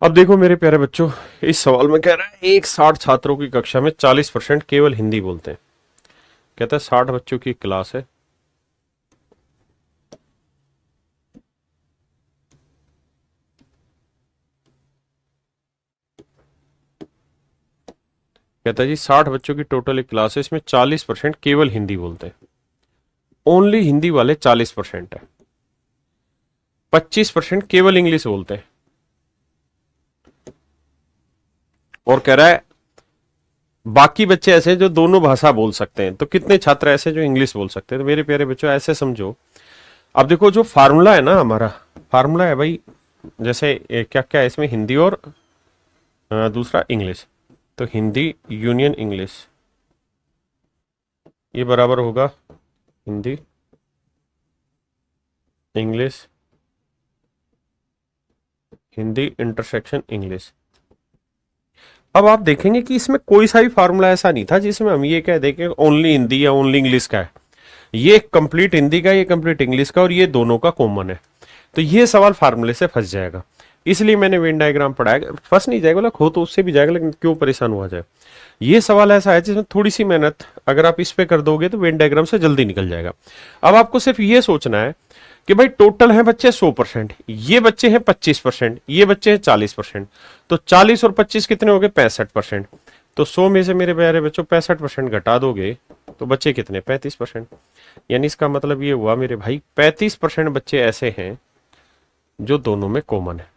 A: अब देखो मेरे प्यारे बच्चों, इस सवाल में कह रहा है एक 60 छात्रों की कक्षा में 40% केवल हिंदी बोलते हैं। कहता है 60 बच्चों की क्लास है, कहता है जी 60 बच्चों की टोटल एक क्लास है, इसमें 40% केवल हिंदी बोलते हैं, ओनली हिंदी वाले 40% है, 25% केवल इंग्लिश बोलते हैं। और कह रहा है बाकी बच्चे ऐसे जो दोनों भाषा बोल सकते हैं, तो कितने छात्र ऐसे जो इंग्लिश बोल सकते हैं? तो मेरे प्यारे बच्चों ऐसे समझो, अब देखो जो फार्मूला है ना, हमारा फार्मूला है भाई, जैसे क्या क्या है इसमें, हिंदी और दूसरा इंग्लिश, तो हिंदी यूनियन इंग्लिश, ये बराबर होगा Hindi English, Hindi intersection English. अब आप देखेंगे कि इसमें कोई सा भी फार्मूला ऐसा नहीं था जिसमें हम ये कह दें कि ओनली हिंदी या ओनली इंग्लिश का है। ये कंप्लीट हिंदी का, ये कंप्लीट इंग्लिश का, और ये दोनों का कॉमन है। तो ये सवाल फार्मूले से फंस जाएगा, इसलिए मैंने वेन डायग्राम पढ़ाया। फंस नहीं जाएगा, हो तो उससे भी जाएगा, लेकिन क्यों परेशान हुआ जाए। ये सवाल ऐसा है जिसमें थोड़ी सी मेहनत अगर आप इस पे कर दोगे तो वेन डायग्राम से जल्दी निकल जाएगा। अब आपको सिर्फ ये सोचना है कि भाई टोटल है बच्चे 100%, ये बच्चे हैं 25%, ये बच्चे हैं 40%, तो 40 और 25 कितने हो गए? 65%। तो 100 में से मेरे प्यारे बच्चों 65% घटा दोगे तो बच्चे कितने? 35%। यानी इसका मतलब ये हुआ मेरे भाई 35% बच्चे ऐसे हैं जो दोनों में कॉमन है।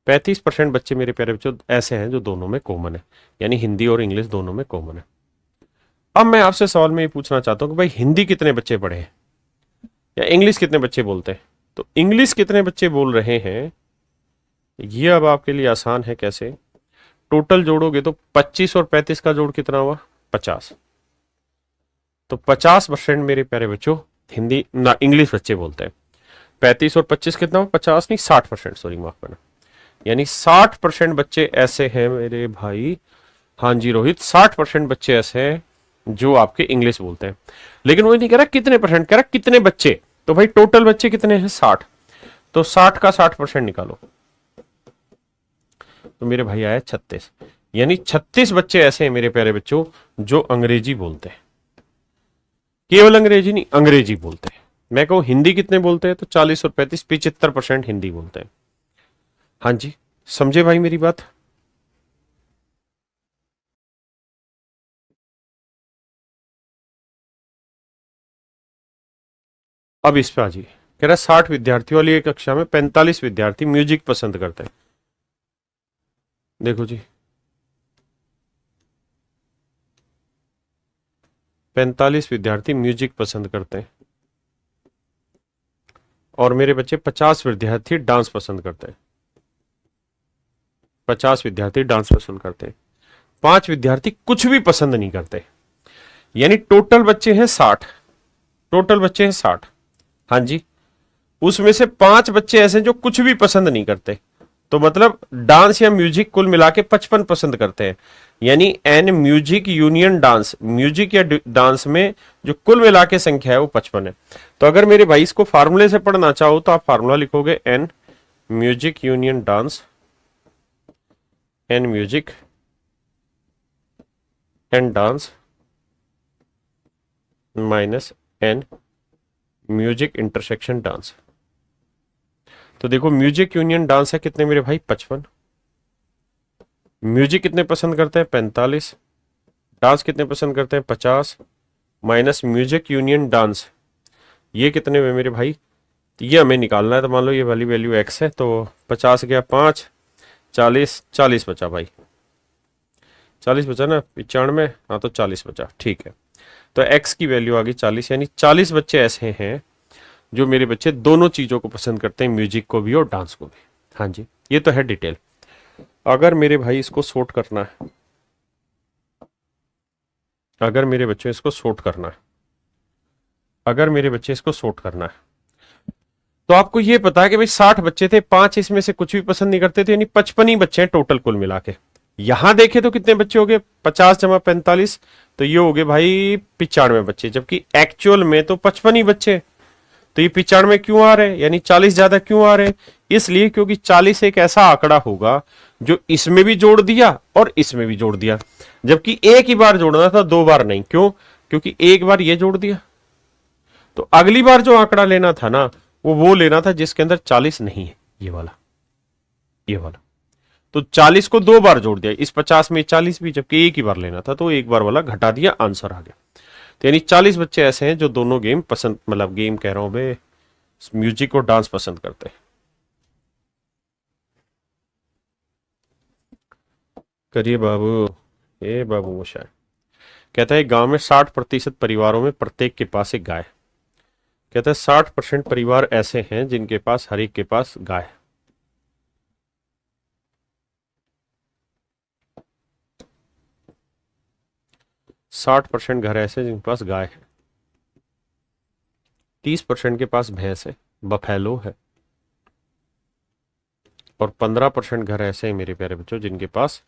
A: 35% बच्चे मेरे प्यारे बच्चों ऐसे हैं जो दोनों में कॉमन है, यानी हिंदी और इंग्लिश दोनों में कॉमन है। अब मैं आपसे सवाल में ये पूछना चाहता हूं कि भाई हिंदी कितने बच्चे पढ़े हैं या इंग्लिश कितने बच्चे बोलते हैं? तो इंग्लिश कितने बच्चे बोल रहे हैं ये अब आपके लिए आसान है। कैसे? टोटल जोड़ोगे तो 25 और 35 का जोड़ कितना हुआ? 50। तो 50% मेरे प्यारे बच्चों हिंदी ना इंग्लिश बच्चे बोलते हैं। 35 और 25 कितना हुआ? 50 नहीं 60%, सॉरी माफ करना। यानी 60% बच्चे ऐसे हैं मेरे भाई, हाँ जी रोहित, 60% बच्चे ऐसे हैं जो आपके इंग्लिश बोलते हैं। लेकिन वो नहीं कह रहा कितने परसेंट, कह रहा कितने बच्चे। तो भाई टोटल बच्चे कितने हैं? 60। तो 60 का 60% निकालो, तो मेरे भाई आया 36। यानी 36 बच्चे ऐसे हैं मेरे प्यारे बच्चों जो अंग्रेजी बोलते हैं। केवल अंग्रेजी नहीं, अंग्रेजी बोलते हैं। मैं कहूं हिंदी कितने बोलते हैं? तो 40 और 35, 75% हिंदी बोलते हैं। हाँ जी, समझे भाई मेरी बात? अब इस पे आ जाइए। कह रहा 60 विद्यार्थियों वाली एक कक्षा में 45 विद्यार्थी म्यूजिक पसंद करते हैं। देखो जी, 45 विद्यार्थी म्यूजिक पसंद करते हैं और मेरे बच्चे 50 विद्यार्थी डांस पसंद करते हैं। 50 विद्यार्थी डांस पसंद करते हैं, 5 विद्यार्थी कुछ भी पसंद नहीं करते। यानी टोटल बच्चे हैं 60। टोटल बच्चे हैं 60, हाँ जी। उसमें से 5 बच्चे ऐसे जो कुछ भी पसंद नहीं करते, तो मतलब डांस या म्यूजिक कुल मिला के 55 पसंद करते हैं। यानी N music union dance, music या डांस में जो कुल मिला के संख्या है वो 55 है। तो अगर मेरे भाई इसको फार्मूले से पढ़ना चाहो तो आप फार्मूला लिखोगे N music union dance, N music and dance minus N music intersection dance. तो देखो म्यूजिक यूनियन डांस है कितने मेरे भाई? 55। म्यूजिक कितने पसंद करते हैं? 45। डांस कितने पसंद करते हैं? 50 माइनस म्यूजिक यूनियन डांस, ये कितने हुए मेरे भाई? तो ये हमें निकालना है। तो मान लो ये वाली वैल्यू x है, तो 50 गया 5, 40, 40 बचा भाई, 40 बचा ना, 95, हाँ तो 40 बचा, ठीक है। तो x की वैल्यू आ गई 40, यानी 40 बच्चे ऐसे हैं जो मेरे बच्चे दोनों चीजों को पसंद करते हैं, म्यूजिक को भी और डांस को भी। हाँ जी, ये तो है डिटेल। अगर मेरे भाई इसको सॉर्ट करना है, अगर मेरे बच्चे इसको सॉर्ट करना है, अगर मेरे बच्चे इसको सॉर्ट करना है, तो आपको ये पता है कि भाई 60 बच्चे थे, 5 इसमें से कुछ भी पसंद नहीं करते थे, यानी 55 ही बच्चे हैं टोटल कुल मिला के। यहां देखे तो कितने बच्चे हो गए? 50 जमा 45, तो ये हो गए भाई 95 बच्चे, जबकि एक्चुअल में तो 55 ही बच्चे। तो ये 95 क्यों आ रहे हैं, यानी 40 ज्यादा क्यों आ रहे हैं? इसलिए क्योंकि 40 एक ऐसा आंकड़ा होगा जो इसमें भी जोड़ दिया और इसमें भी जोड़ दिया, जबकि एक ही बार जोड़ना था, 2 बार नहीं। क्यों? क्योंकि एक बार ये जोड़ दिया, तो अगली बार जो आंकड़ा लेना था ना, वो लेना था जिसके अंदर 40 नहीं है, ये वाला, ये वाला। तो 40 को 2 बार जोड़ दिया, इस 50 में 40 भी, जबकि एक ही बार लेना था, तो एक बार वाला घटा दिया, आंसर आ गया। तो यानी 40 बच्चे ऐसे हैं जो दोनों गेम पसंद, मतलब गेम कह रहा हूं बे, म्यूजिक और डांस पसंद करते हैं। करिए बाबू, ए बाबू मोशाय। कहता है गांव में 60% परिवारों में प्रत्येक के पास एक गाय। कहता है 60% परिवार ऐसे हैं जिनके पास, हर एक के पास गाय है। 60% घर ऐसे जिनके पास गाय है, 30% के पास भैंस है, बफेलो है, और 15% घर ऐसे हैं मेरे प्यारे बच्चों जिनके पास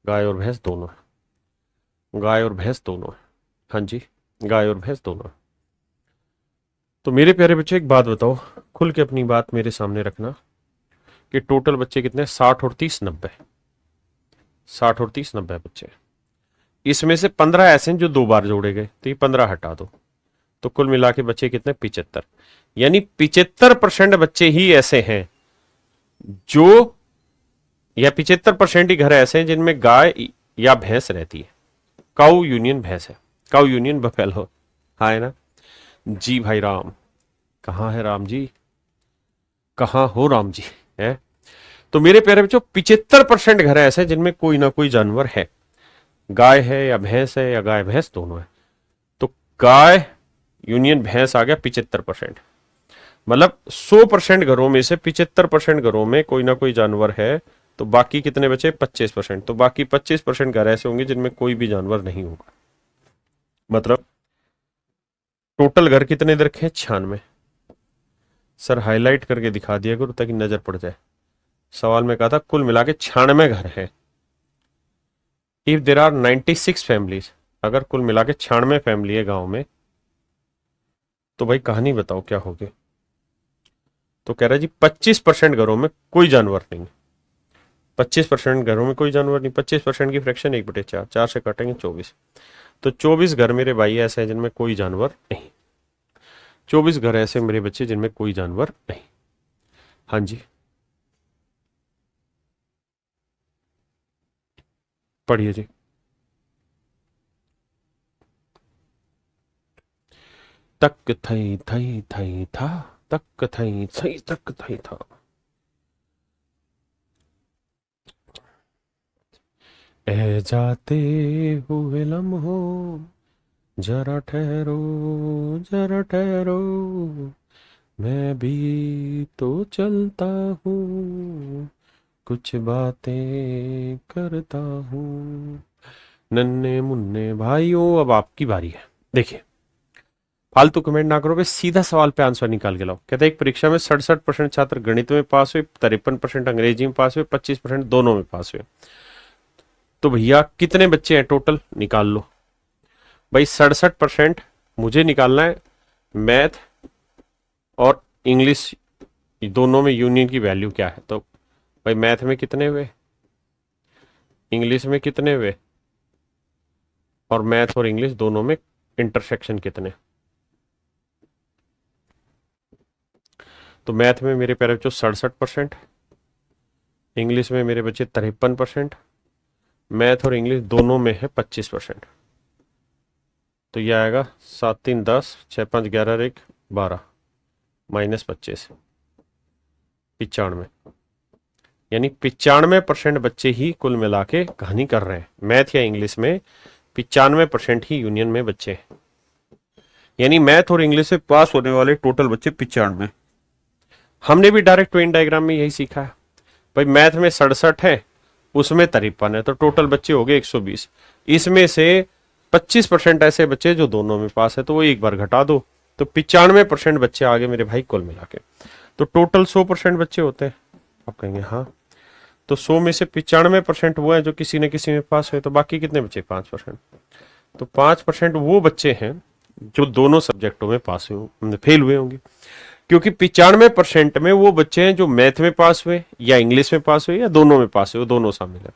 A: गाय और भैंस दोनों है। गाय और भैंस दोनों है, हाँ जी, गाय और भैंस दोनों है। तो मेरे प्यारे बच्चे एक बात बताओ, खुल के अपनी बात मेरे सामने रखना कि टोटल बच्चे कितने? 60 और 30 90, 60 और 30 90 बच्चे। इसमें से 15 ऐसे हैं जो 2 बार जोड़े गए, तो ये 15 हटा दो, तो कुल मिला के बच्चे कितने? 75। यानी 75% बच्चे ही ऐसे हैं जो, या 75% ही घर ऐसे हैं जिनमें गाय या भैंस रहती है। काउ यूनियन भैंस है, काउ यूनियन बफेलो, हाँ है ना जी भाई राम। कहाँ है राम जी, कहाँ हो राम जी है? तो मेरे प्यारे बच्चों 75% घर ऐसे हैं जिनमें कोई ना कोई जानवर है, गाय है या भैंस है, या गाय भैंस दोनों है। तो गाय यूनियन भैंस आ गया 75%, मतलब 100% घरों में से 75% घरों में कोई ना कोई जानवर है। तो बाकी कितने बचे? 25%। तो बाकी 25% घर ऐसे होंगे जिनमें कोई भी जानवर नहीं होगा। मतलब टोटल घर कितने दे रखे हैं? 96। सर हाईलाइट करके दिखा दिया करो ताकि नजर पड़ जाए। सवाल में कहा था कुल मिला के 96 घर है। इफ देर आर 96 फैमिलीज, अगर कुल मिला के 96 फैमिली है गांव में, तो भाई कहानी बताओ क्या होगी? तो कह रहा है जी 25% घरों में कोई जानवर नहीं, 25% घरों में कोई जानवर नहीं। 25% की फ्रैक्शन 1/4, 4 से काटेंगे 24, तो 24 घर मेरे भाई ऐसे हैं जिनमें कोई जानवर नहीं। 24 घर ऐसे मेरे बच्चे जिनमें कोई जानवर नहीं। हाँ जी, पढ़िए जी। तक थई थई थई था, तक थई थई तक थई था। ए जाते हुए लम्हों जरा ठहरो, जरा ठहरो, मैं भी तो चलता हूँ, कुछ बातें करता हूँ। नन्हे मुन्ने भाइयों, अब आपकी बारी है। देखिए फालतू कमेंट ना करो, सीधा सवाल पे आंसर निकाल के लाओ। कहते हैं एक परीक्षा में 67% छात्र गणित में पास हुए, 53% अंग्रेजी में पास हुए, 25% दोनों में पास हुए। तो भैया कितने बच्चे हैं टोटल? निकाल लो भाई। 67% मुझे निकालना है मैथ और इंग्लिश दोनों में यूनियन की वैल्यू क्या है। तो भाई मैथ में कितने हुए, इंग्लिश में कितने हुए, और मैथ और इंग्लिश दोनों में इंटरसेक्शन कितने? तो मैथ में मेरे प्यारे बच्चों 67%, इंग्लिश में मेरे बच्चे 53%, मैथ और इंग्लिश दोनों में है 25%। तो ये आएगा 7 3 10, 6 5 11 1 12 -25 95। यानी 95% बच्चे ही कुल मिला के कहानी कर रहे हैं। मैथ या इंग्लिश में 95% ही यूनियन में बच्चे हैं। यानी मैथ और इंग्लिश से पास होने वाले टोटल बच्चे 95। हमने भी डायरेक्ट वेन डायग्राम में यही सीखा है भाई, मैथ में 67 है, उसमें 53 है, तो टोटल बच्चे हो गए 120। इसमें से 25% ऐसे बच्चे जो दोनों में पास है, तो वो एक बार घटा दो, तो 95% बच्चे आ गए मेरे भाई कुल मिला के। तो टोटल 100% बच्चे होते हैं। आप कहेंगे हाँ, तो 100 में से 95% वो है जो किसी न किसी में पास हुए, तो बाकी कितने बचे? 5%। तो 5% वो बच्चे हैं जो दोनों सब्जेक्टों में पास हुए, फेल हुए होंगे, क्योंकि 95% में वो बच्चे हैं जो मैथ में पास हुए या इंग्लिश में पास हुए या दोनों में पास हुए, दोनों शामिल है।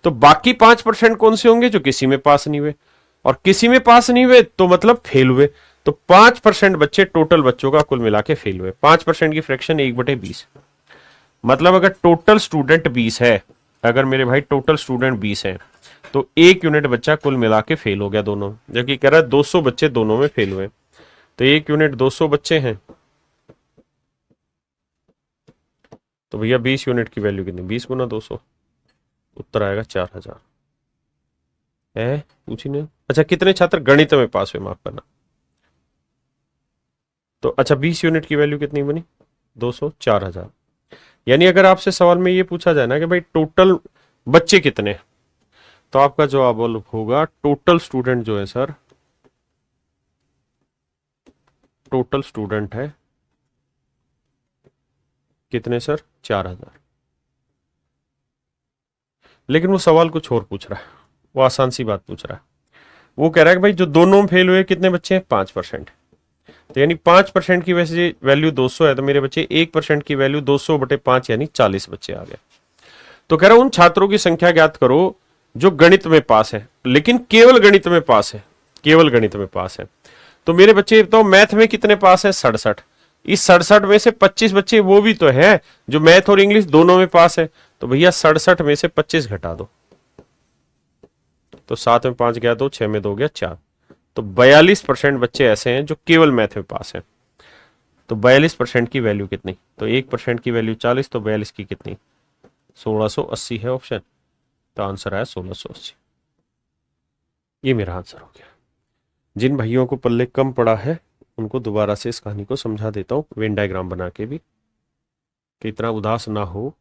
A: तो बाकी 5% कौन से होंगे? जो किसी में पास नहीं हुए, और किसी में पास नहीं हुए तो मतलब फेल हुए। तो 5% बच्चे टोटल बच्चों का कुल मिला के फेल हुए। 5% की फ्रैक्शन 1/20, मतलब अगर टोटल स्टूडेंट 20 है, अगर मेरे भाई टोटल स्टूडेंट 20 है, तो 1 यूनिट बच्चा कुल मिला के फेल हो गया दोनों, जबकि कह रहा है 200 बच्चे दोनों में फेल हुए, तो 1 यूनिट 200 बच्चे हैं, तो भैया 20 यूनिट की वैल्यू कितनी? 20 गुना 200, उत्तर आएगा 4000 है। पूछी नहीं। अच्छा, कितने छात्र गणित में पास हुए? माफ करना। तो अच्छा, 20 यूनिट की वैल्यू कितनी बनी? 200, 4000। यानी अगर आपसे सवाल में ये पूछा जाए ना कि भाई टोटल बच्चे कितने, तो आपका जवाब होगा टोटल स्टूडेंट जो है सर, टोटल स्टूडेंट है कितने सर? 4000। लेकिन वो सवाल कुछ और पूछ रहा है, वो आसान सी बात पूछ रहा है। वो कह रहा है कि भाई जो दोनों में फेल हुए कितने बच्चे हैं? 5%। तो यानी 5% की वैसे वैल्यू 200 है, तो मेरे बच्चे 1% की वैल्यू 200/5 यानी 40 बच्चे आ गए। तो कह रहा हूं उन छात्रों की संख्या ज्ञात करो जो गणित में पास है, लेकिन केवल गणित में पास है, केवल गणित में पास है। तो मेरे बच्चे तो मैथ में कितने पास है? 67। इस 67 में से 25 बच्चे वो भी तो है जो मैथ और इंग्लिश दोनों में पास है, तो भैया 67 में से 25 घटा दो, तो 7 में 5 गया 2, 6 में 2 गया 4, तो 42% बच्चे ऐसे हैं जो केवल मैथ में पास है। तो 42% की वैल्यू कितनी? तो 1% की वैल्यू 40, तो 42 की कितनी? 1680 है ऑप्शन, तो आंसर है 1680। ये मेरा आंसर हो गया। जिन भाइयों को पल्ले कम पड़ा है उनको दोबारा से इस कहानी को समझा देता हूं वेन डायग्राम बना के भी, कि इतना उदास ना हो।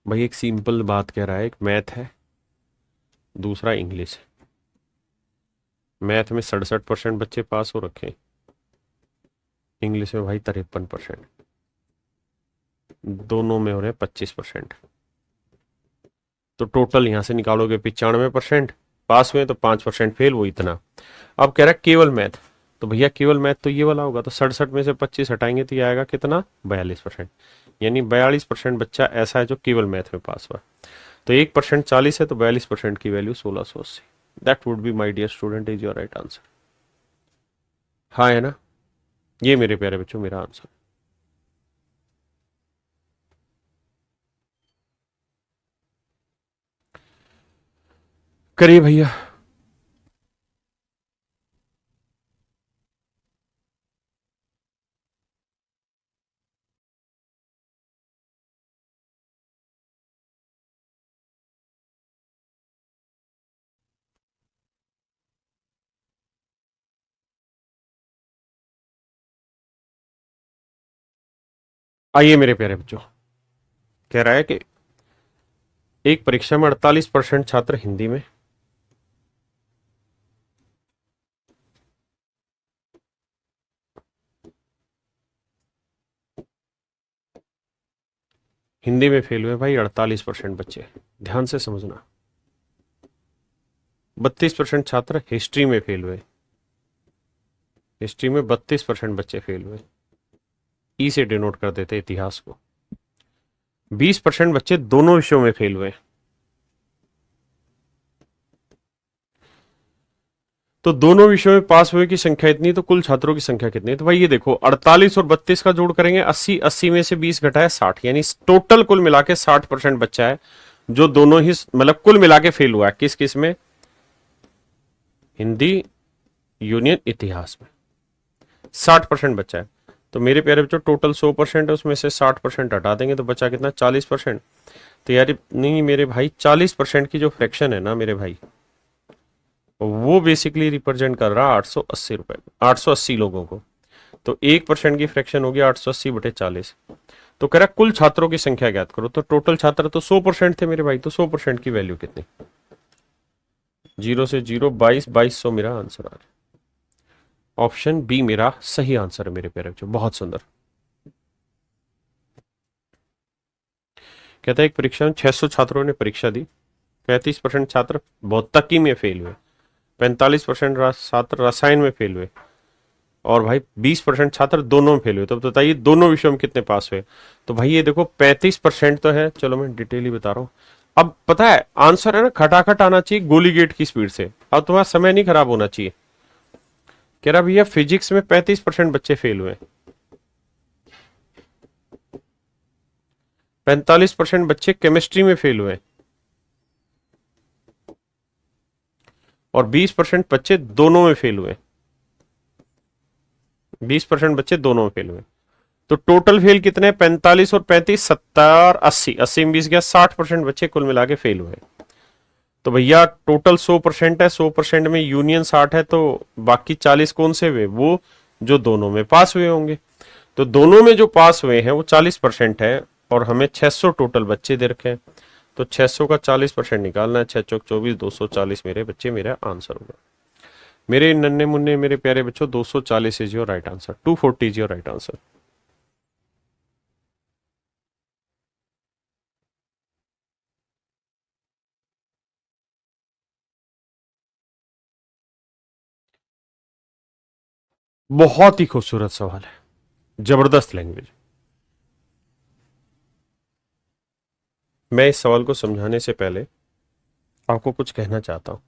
A: भाई एक सिंपल बात कह रहा है, एक मैथ है, दूसरा इंग्लिश है। मैथ में 67% बच्चे पास हो रखे, इंग्लिश में भाई 53%, दोनों में हो रहे 25%। तो टोटल यहां से निकालोगे 95% पास हुए, तो 5% फेल, वो इतना। अब कह रहा है केवल मैथ, तो भैया केवल मैथ तो ये वाला होगा, तो 67 में से 25 हटाएंगे तो ये आएगा कितना? 42%। यानी 42% बच्चा ऐसा है जो केवल मैथ में पास हुआ। तो 1% 40 है, तो 42% की value 1680। That would be my dear student is your right answer. हाँ है ना? ये मेरे प्यारे बच्चों मेरा आंसर। करिए भैया। आइए मेरे प्यारे बच्चों, कह रहा है कि एक परीक्षा में 48% छात्र हिंदी में, हिंदी में फेल हुए भाई 48% बच्चे, ध्यान से समझना। 32% छात्र हिस्ट्री में फेल हुए, हिस्ट्री में 32% बच्चे फेल हुए, ई से डिनोट कर देते इतिहास को। 20% बच्चे दोनों विषयों में फेल हुए, तो दोनों विषयों में पास हुए की संख्या इतनी, तो कुल छात्रों की संख्या कितनी है? तो भाई ये देखो 48 और 32 का जोड़ करेंगे 80, 80 में से 20 घटाया 60, यानी टोटल कुल मिला के 60% बच्चा है जो दोनों ही मतलब कुल मिला के फेल हुआ है, किस किस में? हिंदी, यूनियन, इतिहास में 60% बचा है। तो मेरे प्यारे बच्चों टोटल 100% है, उसमें से 60% हटा देंगे तो बचा कितना? 40%। तो यार नहीं मेरे भाई, 40% की जो फ्रैक्शन है ना मेरे भाई, वो बेसिकली रिप्रेजेंट कर रहा है 880 रुपए, 880 लोगों को। तो 1% की फ्रैक्शन होगी 880/40। तो कह रहा कुल छात्रों की संख्या ज्ञात करो। तो टोटल छात्र तो 100% थे मेरे भाई, तो 100% की वैल्यू कितनी? 0 से 0 22, 2200 मेरा आंसर आ रहा है। ऑप्शन बी मेरा सही आंसर है मेरे प्यारे बच्चों, बहुत सुंदर। कहता है एक परीक्षा में 600 छात्रों ने परीक्षा दी, 35% छात्र भौतिकी में फेल हुए, 45% छात्र रसायन में फेल हुए, और भाई 20% छात्र दोनों में फेल हुए। तो बताइए दोनों विषयों में कितने पास हुए? तो भाई ये देखो 35% तो है, चलो मैं डिटेल ही बता रहा हूं। अब पता है आंसर है ना, खटाखट आना चाहिए गोली गेट की स्पीड से। अब तुम्हारा समय नहीं खराब होना चाहिए। कह रहा भैया फिजिक्स में 35% बच्चे फेल हुए, 45% बच्चे केमिस्ट्री में फेल हुए, और 20% बच्चे दोनों में फेल हुए। 20% बच्चे दोनों में फेल हुए। तो टोटल फेल कितने? 45 और 35, 70, 80, 80 में 20 गया, 60% बच्चे कुल मिला के फेल हुए। तो भैया टोटल 100% है, 100% में यूनियन 60 है, तो बाकी 40 कौन से हुए? वो जो दोनों में पास हुए होंगे। तो दोनों में जो पास हुए हैं वो 40% है, और हमें 600 टोटल बच्चे दे रखे हैं। तो 600 का 40% निकालना है, 6 चौक 24, 240 मेरे बच्चे मेरा आंसर होगा। मेरे नन्हे मुन्ने मेरे प्यारे बच्चों 240 is your right answer, 240 is your right answer. बहुत ही खूबसूरत सवाल है, जबरदस्त लैंग्वेज। मैं इस सवाल को समझाने से पहले आपको कुछ कहना चाहता हूं।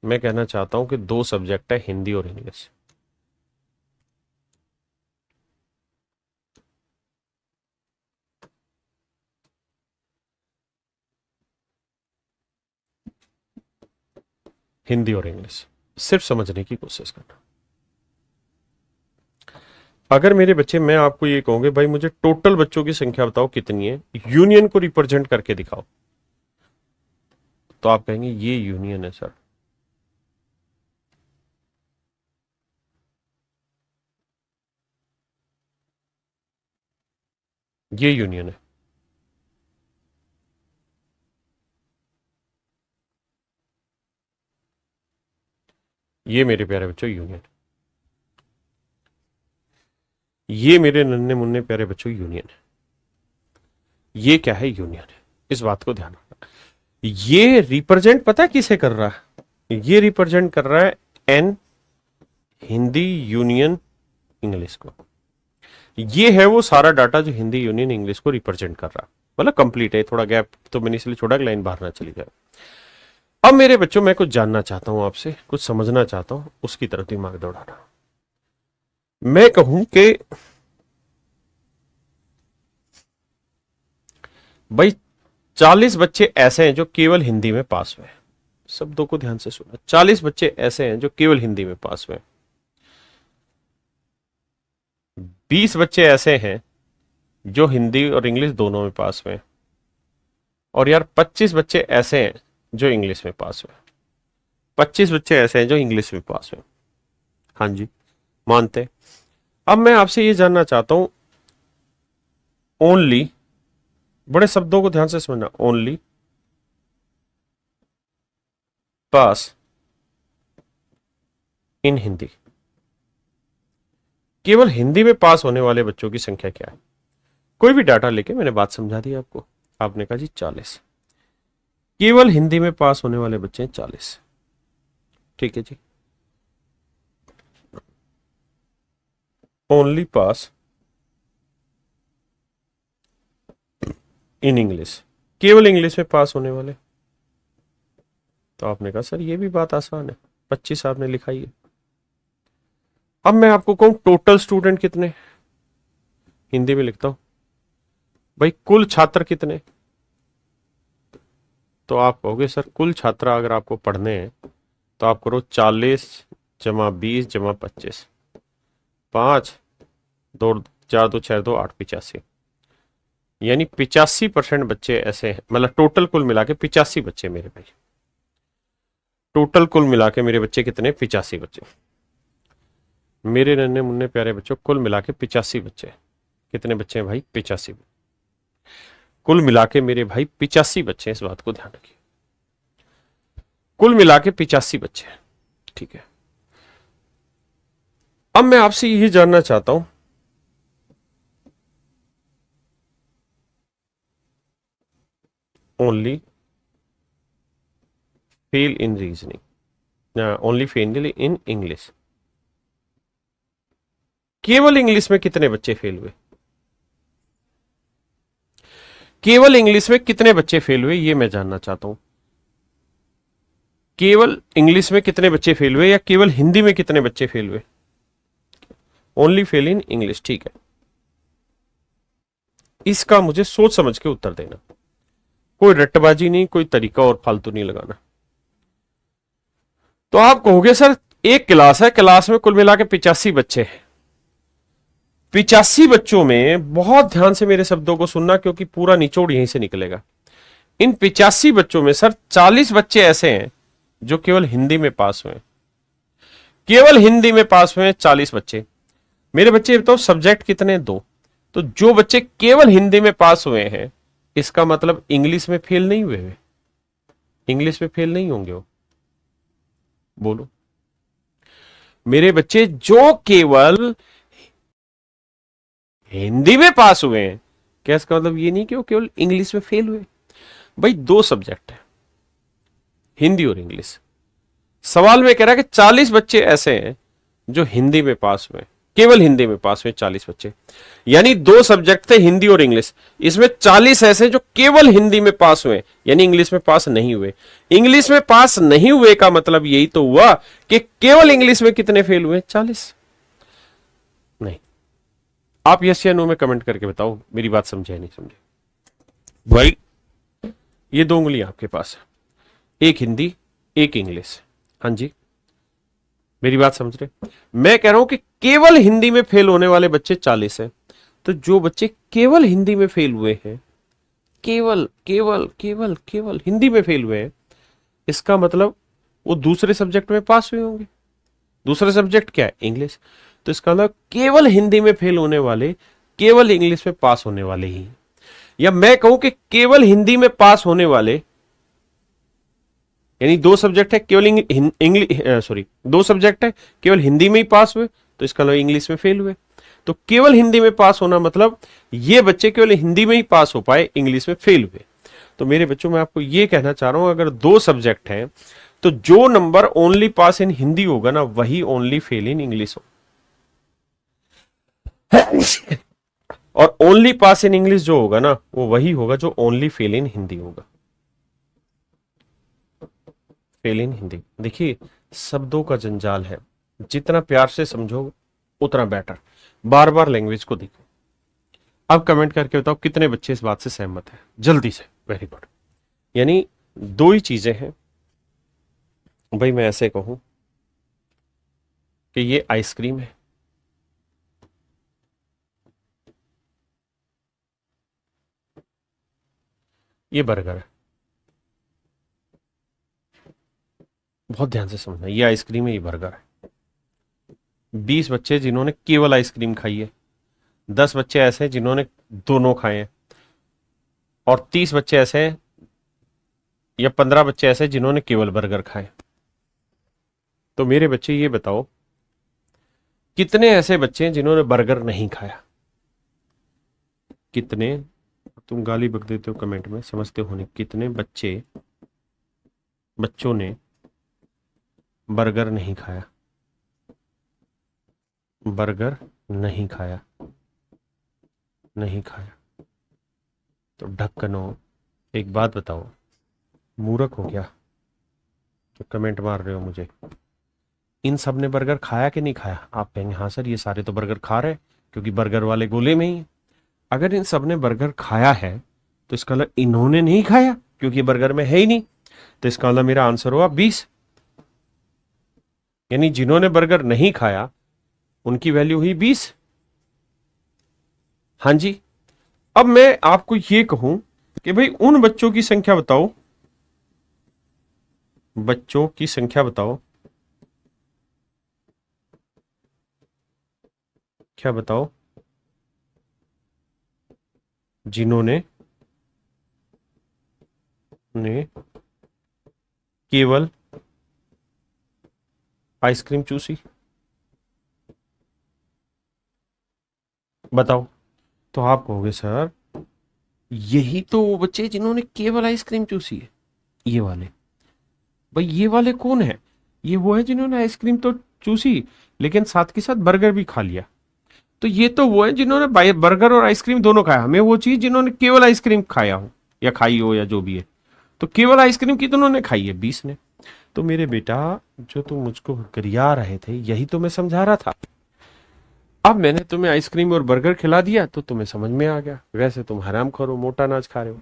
A: मैं कहना चाहता हूं कि दो सब्जेक्ट है, हिंदी और इंग्लिश। हिंदी और इंग्लिश सिर्फ समझने की कोशिश करना। अगर मेरे बच्चे, मैं आपको ये कहूंगे भाई मुझे टोटल बच्चों की संख्या बताओ कितनी है, यूनियन को रिप्रेजेंट करके दिखाओ, तो आप कहेंगे ये यूनियन है सर। ये यूनियन है। ये मेरे प्यारे बच्चों यूनियन। ये मेरे नन्हे मुन्ने प्यारे बच्चों यूनियन है। ये क्या है? यूनियन है। इस बात को ध्यान रखना। ये रिप्रेजेंट पता है किसे कर रहा है? ये रिप्रेजेंट कर रहा है एन, हिंदी यूनियन इंग्लिश को। ये है वो सारा डाटा जो हिंदी यूनियन इंग्लिश को रिप्रेजेंट कर रहा है। मतलब कंप्लीट है, थोड़ा गैप तो मैंने इसलिए छोड़ा कि लाइन बाहर ना चली जाए। अब मेरे बच्चों मैं कुछ जानना चाहता हूं आपसे, कुछ समझना चाहता हूं, उसकी तरफ दिमाग दौड़ाना। मैं कहूं कि भाई 40 बच्चे ऐसे हैं जो केवल हिंदी में पास हुए। शब्दों को ध्यान से सुना, 40 बच्चे ऐसे हैं जो केवल हिंदी में पास हुए। 20 बच्चे ऐसे हैं जो हिंदी और इंग्लिश दोनों में पास हुए। और यार 25 बच्चे ऐसे हैं जो इंग्लिश में पास हुए। 25 बच्चे ऐसे हैं जो इंग्लिश में पास हुए। हाँ जी, मानते। अब मैं आपसे ये जानना चाहता हूं, ओनली, बड़े शब्दों को ध्यान से समझना, ओनली पास इन हिंदी, केवल हिंदी में पास होने वाले बच्चों की संख्या क्या है? कोई भी डाटा लेके मैंने बात समझा दी आपको। आपने कहा जी 40, केवल हिंदी में पास होने वाले बच्चे हैं 40। ठीक है जी, ओनली पास इन इंग्लिश, केवल इंग्लिश में पास होने वाले। तो आपने कहा सर ये भी बात आसान है, 25 आपने लिखाई है। अब मैं आपको कहूं टोटल स्टूडेंट कितने, हिंदी में लिखता हूं भाई कुल छात्र कितने, तो आप कहोगे सर कुल छात्रा अगर आपको पढ़ने हैं तो आप करो 40 जमा 20 जमा 25, 5 2 4 2 6 2 8 85, यानी 85% बच्चे ऐसे हैं, मतलब टोटल कुल मिला के 85 बच्चे मेरे भाई, टोटल कुल मिला के मेरे बच्चे कितने, 85 बच्चे। मेरे नन्हे मुन्ने प्यारे बच्चों, कुल मिला के 85 बच्चे। कितने बच्चे हैं भाई, 85। कुल मिला के मेरे भाई 85 बच्चे हैं, इस बात को ध्यान रखिए, कुल मिला के 85 बच्चे हैं। ठीक है, अब मैं आपसे यही जानना चाहता हूं, only fail in reasoning, only fail in English, केवल इंग्लिश में कितने बच्चे फेल हुए, केवल इंग्लिश में कितने बच्चे फेल हुए, ये मैं जानना चाहता हूं। केवल इंग्लिश में कितने बच्चे फेल हुए या केवल हिंदी में कितने बच्चे फेल हुए, ओनली फेल इन इंग्लिश। ठीक है, इसका मुझे सोच समझ के उत्तर देना, कोई रट्टबाजी नहीं, कोई तरीका और फालतू नहीं लगाना। तो आप कहोगे सर एक क्लास है, क्लास में कुल मिला के 85 बच्चे हैं, 85 बच्चों में, बहुत ध्यान से मेरे शब्दों को सुनना क्योंकि पूरा निचोड़ यहीं से निकलेगा। इन 85 बच्चों में सर 40 बच्चे ऐसे हैं जो केवल हिंदी में पास हुए, केवल हिंदी में पास हुए 40 बच्चे। मेरे बच्चे बताओ सब्जेक्ट कितने, 2। तो जो बच्चे केवल हिंदी में पास हुए हैं, इसका मतलब इंग्लिश में फेल नहीं हुए, इंग्लिश में फेल नहीं होंगे वो, बोलो। मेरे बच्चे जो केवल हिंदी में पास हुए हैं, क्या इसका मतलब ये नहीं कि वो केवल इंग्लिश में फेल हुए। भाई 2 सब्जेक्ट है, हिंदी और इंग्लिश। सवाल में कह रहा है कि 40 बच्चे ऐसे हैं जो हिंदी में पास हुए, केवल हिंदी में पास हुए 40 बच्चे, यानी 2 सब्जेक्ट थे हिंदी और इंग्लिश, इसमें 40 ऐसे जो केवल हिंदी में पास हुए, यानी इंग्लिश में पास नहीं हुए। इंग्लिश में पास नहीं हुए का मतलब यही तो हुआ कि केवल इंग्लिश में कितने फेल हुए, 40। नहीं, आप यस या नो में कमेंट करके बताओ, मेरी बात समझे नहीं समझे। भाई ये 2 उंगलियां आपके पास है, एक हिंदी एक इंग्लिश। हाँ जी, मेरी बात समझ रहे। मैं कह रहा हूं कि केवल हिंदी में फेल होने वाले बच्चे 40 हैं, तो जो बच्चे केवल हिंदी में फेल हुए हैं, केवल केवल केवल केवल हिंदी में फेल हुए हैं, इसका मतलब वो दूसरे सब्जेक्ट में पास हुए होंगे। दूसरा सब्जेक्ट क्या है, इंग्लिश। तो इसका मतलब केवल हिंदी में फेल होने वाले केवल इंग्लिश में पास होने वाले ही, या मैं कहूं कि केवल हिंदी में पास होने वाले, यानी 2 सब्जेक्ट है केवल इंग्लिश, सॉरी 2 सब्जेक्ट है केवल हिंदी में ही पास हुए, तो इसका मतलब इंग्लिश में फेल हुए। तो केवल हिंदी में पास होना मतलब ये बच्चे केवल हिंदी में ही पास हो पाए, इंग्लिश में फेल हुए। तो मेरे बच्चों मैं आपको ये कहना चाह रहा हूं, अगर 2 सब्जेक्ट हैं तो जो नंबर ओनली पास इन हिंदी होगा ना, वही ओनली फेल इन इंग्लिश हो, और ओनली पास इन इंग्लिश जो होगा ना, वो वही होगा जो ओनली फेल इन हिंदी होगा। फेल इन हिंदी, देखिए शब्दों का जंजाल है, जितना प्यार से समझो उतना बेटर। बार बार लैंग्वेज को देखो। अब कमेंट करके बताओ कितने बच्चे इस बात से सहमत हैं, जल्दी से। Very good. यानी 2 ही चीजें हैं भाई, मैं ऐसे कहूं कि ये आइसक्रीम है, ये बर्गर है। बहुत ध्यान से समझना, ये आइसक्रीम है, ये बर्गर है। 20 बच्चे जिन्होंने केवल आइसक्रीम खाई है, 10 बच्चे ऐसे हैं जिन्होंने दोनों खाए हैं, और 30 बच्चे ऐसे हैं या 15 बच्चे ऐसे हैं जिन्होंने केवल बर्गर खाए। तो मेरे बच्चे ये बताओ कितने ऐसे बच्चे हैं जिन्होंने बर्गर नहीं खाया, कितने? तुम गाली बक देते हो कमेंट में, समझते हो नहीं। कितने बच्चों ने बर्गर नहीं खाया, बर्गर नहीं खाया, नहीं खाया। तो ढक्कनो, एक बात बताओ, मूर्ख हो क्या तो कमेंट मार रहे हो मुझे? इन सब ने बर्गर खाया कि नहीं खाया? आप कहेंगे हाँ सर ये सारे तो बर्गर खा रहे क्योंकि बर्गर वाले गोले में ही। अगर इन सब ने बर्गर खाया है तो इसका मतलब इन्होंने नहीं खाया, क्योंकि बर्गर में है ही नहीं, तो इसका मतलब मेरा आंसर हुआ 20। यानी जिन्होंने बर्गर नहीं खाया उनकी वैल्यू हुई 20। हाँ जी। अब मैं आपको ये कहूं कि भाई उन बच्चों की संख्या बताओ, बच्चों की संख्या बताओ, क्या बताओ, जिन्होंने ने केवल आइसक्रीम चूसी, बताओ। तो आप कहोगे सर यही तो वो बच्चे जिन्होंने केवल आइसक्रीम चूसी है, ये वाले। भाई ये वाले कौन है? ये वो है जिन्होंने आइसक्रीम तो चूसी लेकिन साथ के साथ बर्गर भी खा लिया। तो ये तो वो है जिन्होंने बर्गर और आइसक्रीम दोनों खाया। हमें वो चीज जिन्होंने केवल आइसक्रीम खाया हो या खाई हो या जो भी है। तो केवल आइसक्रीम कितनों ने खाई है? 20 ने। तो मेरे बेटा जो तुम मुझको गरिया रहे थे यही तो मैं समझा रहा था। अब मैंने तुम्हें आइसक्रीम और बर्गर खिला दिया तो तुम्हें समझ में आ गया। वैसे तुम हराम खोरो, मोटा अनाज खा रहे हो।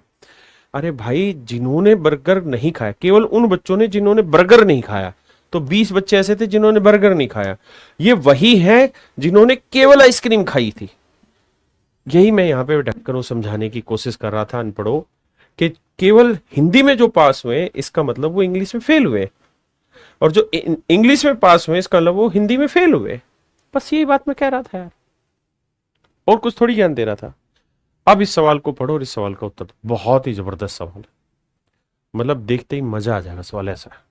A: अरे भाई जिन्होंने बर्गर नहीं खाया, केवल उन बच्चों ने जिन्होंने बर्गर नहीं खाया, तो 20 बच्चे ऐसे थे जिन्होंने बर्गर नहीं खाया। ये वही है जिन्होंने केवल आइसक्रीम खाई थी। यही मैं यहां पे ढक्कनों समझाने की कोशिश कर रहा था अनपढ़ों कि केवल हिंदी में जो पास हुए इसका मतलब वो इंग्लिश में फेल हुए, और जो इंग्लिश में पास हुए इसका मतलब वो हिंदी में फेल हुए। बस यही बात मैं कह रहा था यार, और कुछ थोड़ी ज्ञान दे रहा था। अब इस सवाल को पढ़ो और इस सवाल का उत्तर दो। बहुत ही जबरदस्त सवाल है, मतलब देखते ही मजा आ जाएगा। सवाल ऐसा है,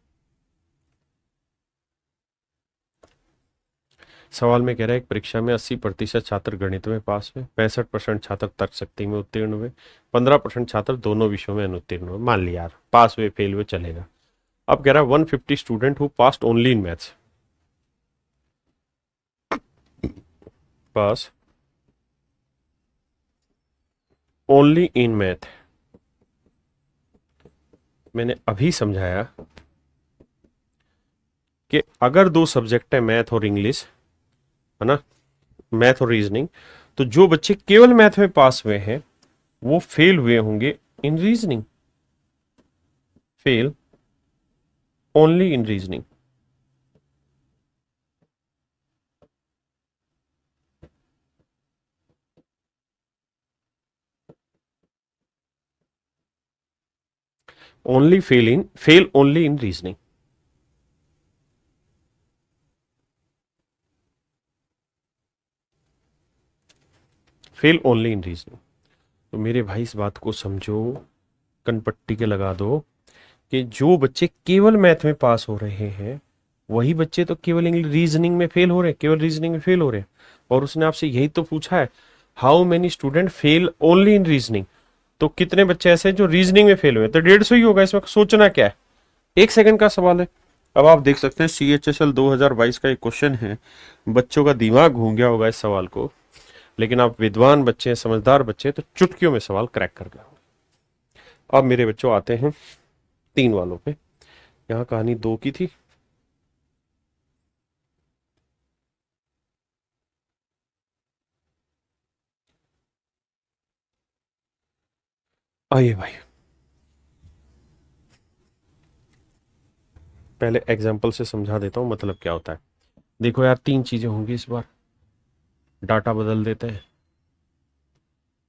A: सवाल में कह रहा है एक परीक्षा में 80% छात्र गणित में पास हुए, 65% छात्र तर्क शक्ति में उत्तीर्ण हुए, 15% छात्र दोनों विषयों में अनुत्तीर्ण हुए। मान लिया यार पास हुए फेल हुए चलेगा। अब कह रहा है 150 student who passed only in maths, pass only in math. मैंने अभी समझाया कि अगर दो सब्जेक्ट है मैथ और इंग्लिश, है ना, मैथ और रीजनिंग, तो जो बच्चे केवल मैथ में पास हुए हैं वो फेल हुए होंगे इन reasoning, fail only in reasoning. Only fail only in reasoning. Fail only in reasoning. तो मेरे भाई इस बात को समझो, कनपट्टी के लगा दो कि जो बच्चे केवल मैथ में पास हो रहे हैं वही बच्चे तो केवल रीजनिंग में फेल हो रहे हैं, केवल रीजनिंग में फेल हो रहे हैं। और उसने आपसे यही तो पूछा है, how many student fail only in reasoning. तो कितने बच्चे ऐसे हैं जो रीजनिंग में फेल हुए? तो 150 ही होगा। इसमें सोचना क्या है, 1 सेकंड का सवाल है। अब आप देख सकते हैं CHSL 2022 का एक क्वेश्चन है। बच्चों का दिमाग घूम गया होगा इस सवाल को, लेकिन आप विद्वान बच्चे हैं, समझदार बच्चे हैं, तो चुटकियों में सवाल क्रैक कर गए। अब मेरे बच्चों आते हैं 3 वालों पे। यहाँ कहानी 2 की थी। आइए भाई, पहले एग्जाम्पल से समझा देता हूँ मतलब क्या होता है। देखो यार 3 चीजें होंगी इस बार। डाटा बदल देते हैं,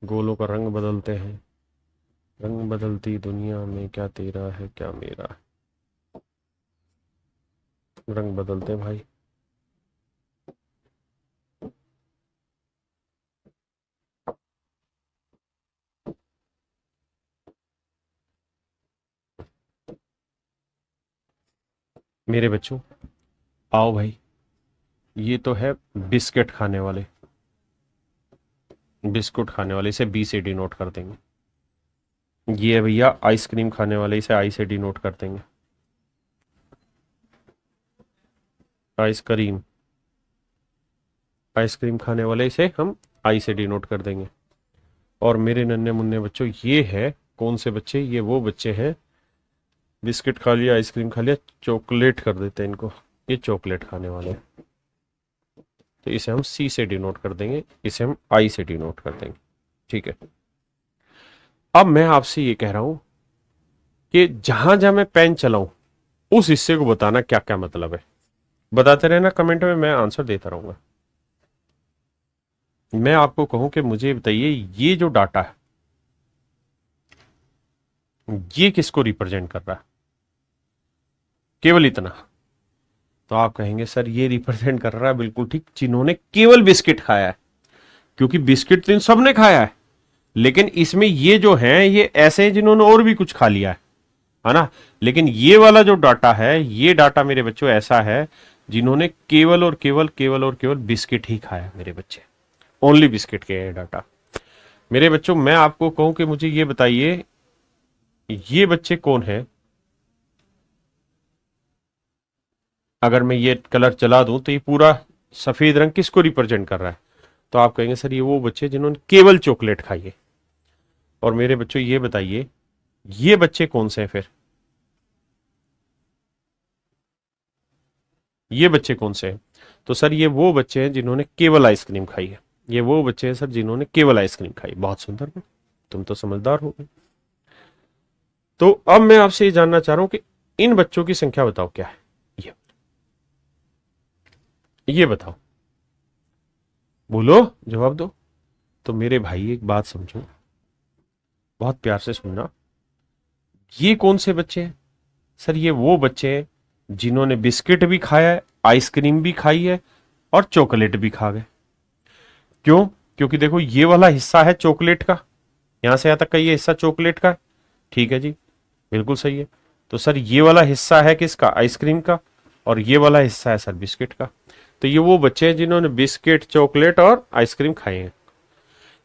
A: गोलों का रंग बदलते हैं, रंग बदलती दुनिया में क्या तेरा है क्या मेरा। रंग बदलते हैं भाई। मेरे बच्चों आओ भाई, ये तो है बिस्किट खाने वाले, बिस्कुट खाने वाले, इसे बी से डिनोट कर देंगे। ये है भैया आइसक्रीम खाने वाले, इसे आई से डिनोट कर देंगे। आइसक्रीम, आइसक्रीम खाने वाले इसे हम आई से डिनोट कर देंगे। और मेरे नन्हे मुन्ने बच्चों ये है कौन से बच्चे? ये वो बच्चे हैं बिस्किट खा लिया, आइसक्रीम खा लिया, चॉकलेट कर देते हैं इनको, ये चॉकलेट खाने वाले। तो इसे हम सी से डिनोट कर देंगे, इसे हम आई से डिनोट कर देंगे। ठीक है। अब मैं आपसे ये कह रहा हूं कि जहां जहां मैं पेन चलाऊं उस हिस्से को बताना क्या क्या मतलब है। बताते रहना कमेंट में, मैं आंसर देता रहूंगा। मैं आपको कहूं कि मुझे बताइए ये जो डाटा है ये किसको रिप्रेजेंट कर रहा है, केवल इतना। तो आप कहेंगे सर ये रिप्रेजेंट कर रहा है, बिल्कुल ठीक, जिन्होंने केवल बिस्किट खाया है, क्योंकि बिस्किट तो इन सबने खाया है, लेकिन इसमें ये जो हैं ये ऐसे हैं जिन्होंने और भी कुछ खा लिया है ना। लेकिन ये वाला जो डाटा है, ये डाटा मेरे बच्चों ऐसा है जिन्होंने केवल और केवल केवल और केवल बिस्किट ही खाया, मेरे बच्चे ओनली बिस्किट के हैं डाटा। मेरे बच्चों मैं आपको कहूं कि मुझे ये बताइए ये बच्चे कौन है, अगर मैं ये कलर चला दूं तो ये पूरा सफेद रंग किसको रिप्रेजेंट कर रहा है। तो आप कहेंगे सर ये वो बच्चे जिन्होंने केवल चॉकलेट खाई है। और मेरे बच्चों ये बताइए ये बच्चे कौन से हैं फिर, ये बच्चे कौन से हैं। तो सर ये वो बच्चे हैं जिन्होंने केवल आइसक्रीम खाई है, ये वो बच्चे हैं सर जिन्होंने केवल आइसक्रीम खाई। बहुत सुंदर, तुम तो समझदार हो गए। तो अब मैं आपसे ये जानना चाह रहा हूं कि इन बच्चों की संख्या बताओ क्या है, ये बताओ, बोलो, जवाब दो। तो मेरे भाई एक बात समझो, बहुत प्यार से सुनना, ये कौन से बच्चे हैं। सर ये वो बच्चे हैं जिन्होंने बिस्किट भी खाया है, आइसक्रीम भी खाई है और चॉकलेट भी खा गए। क्यों, क्योंकि देखो ये वाला हिस्सा है चॉकलेट का, यहां से यहां तक का ये हिस्सा चॉकलेट का, ठीक है जी, बिल्कुल सही है। तो सर ये वाला हिस्सा है किसका, आइसक्रीम का, और ये वाला हिस्सा है सर बिस्किट का। तो ये वो बच्चे हैं जिन्होंने बिस्किट, चॉकलेट और आइसक्रीम खाए हैं।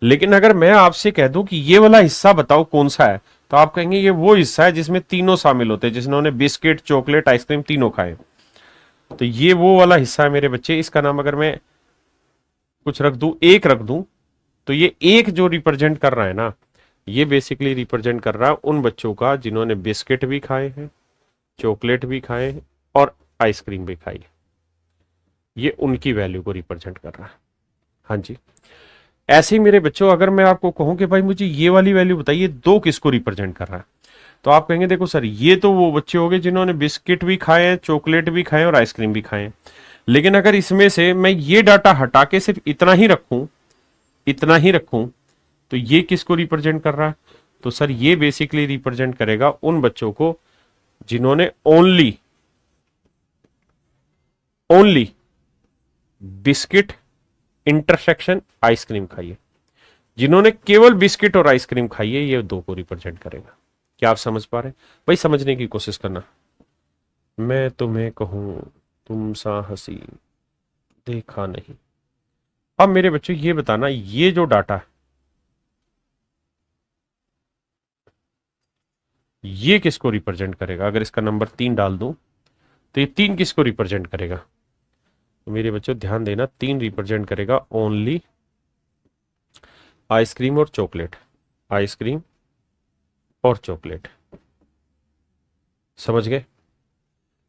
A: लेकिन अगर मैं आपसे कह दूं कि ये वाला हिस्सा बताओ कौन सा है, तो आप कहेंगे ये वो हिस्सा है जिसमें तीनों शामिल होते हैं, जिन्होंने बिस्किट, चॉकलेट, आइसक्रीम तीनों खाए। तो ये वो वाला हिस्सा है मेरे बच्चे, इसका नाम अगर मैं कुछ रख दूं, एक रख दूं, तो ये एक जो रिप्रेजेंट कर रहा है ना, ये बेसिकली रिप्रेजेंट कर रहा है उन बच्चों का जिन्होंने बिस्किट भी खाए हैं, चॉकलेट भी खाए हैं और आइसक्रीम भी खाई है। ये उनकी वैल्यू को रिप्रेजेंट कर रहा है। हाँ जी, ऐसे ही मेरे बच्चों अगर मैं आपको कहूं कि भाई मुझे ये वाली वैल्यू बताइए दो किसको रिप्रेजेंट कर रहा है, तो आप कहेंगे देखो सर ये तो वो बच्चे हो गए जिन्होंने बिस्किट भी खाए हैं, चॉकलेट भी खाए और आइसक्रीम भी खाए हैं। लेकिन अगर इसमें से मैं ये डाटा हटा के सिर्फ इतना ही रखूं, इतना ही रखूं, तो ये किसको रिप्रेजेंट कर रहा है। तो सर ये बेसिकली रिप्रेजेंट करेगा उन बच्चों को जिन्होंने only only biscuit intersection ice cream खाई है, जिन्होंने केवल बिस्किट और आइसक्रीम खाई है, ये दो को रिप्रेजेंट करेगा। क्या आप समझ पा रहे हैं भाई, समझने की कोशिश करना। मैं तुम्हें कहूं तुम सा हंसी देखा नहीं। अब मेरे बच्चों ये बताना ये जो डाटा है ये किसको रिप्रेजेंट करेगा। अगर इसका नंबर 3 डाल दूं तो ये 3 किसको रिप्रेजेंट करेगा। तो मेरे बच्चों ध्यान देना, 3 रिप्रेजेंट करेगा ओनली आइसक्रीम और चॉकलेट, आइसक्रीम और चॉकलेट। समझ गए,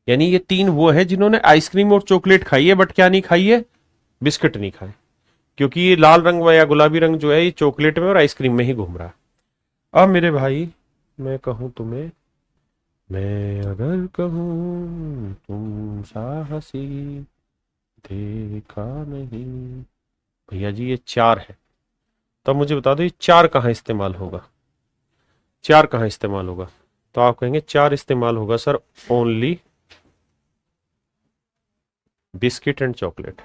A: यानी ये 3 वो है जिन्होंने आइसक्रीम और चॉकलेट खाई है, बट क्या नहीं खाई है, बिस्किट नहीं खाए, क्योंकि ये लाल रंग या गुलाबी रंग जो है ये चॉकलेट में और आइसक्रीम में ही घूम रहा है। अब मेरे भाई मैं कहूं तुम्हें, मैं अगर कहूं तुम साहसी देखा नहीं, भैया जी ये 4 है। तब मुझे बता दो ये 4 कहां इस्तेमाल होगा, 4 कहां इस्तेमाल होगा। तो आप कहेंगे 4 इस्तेमाल होगा sir only biscuit and chocolate,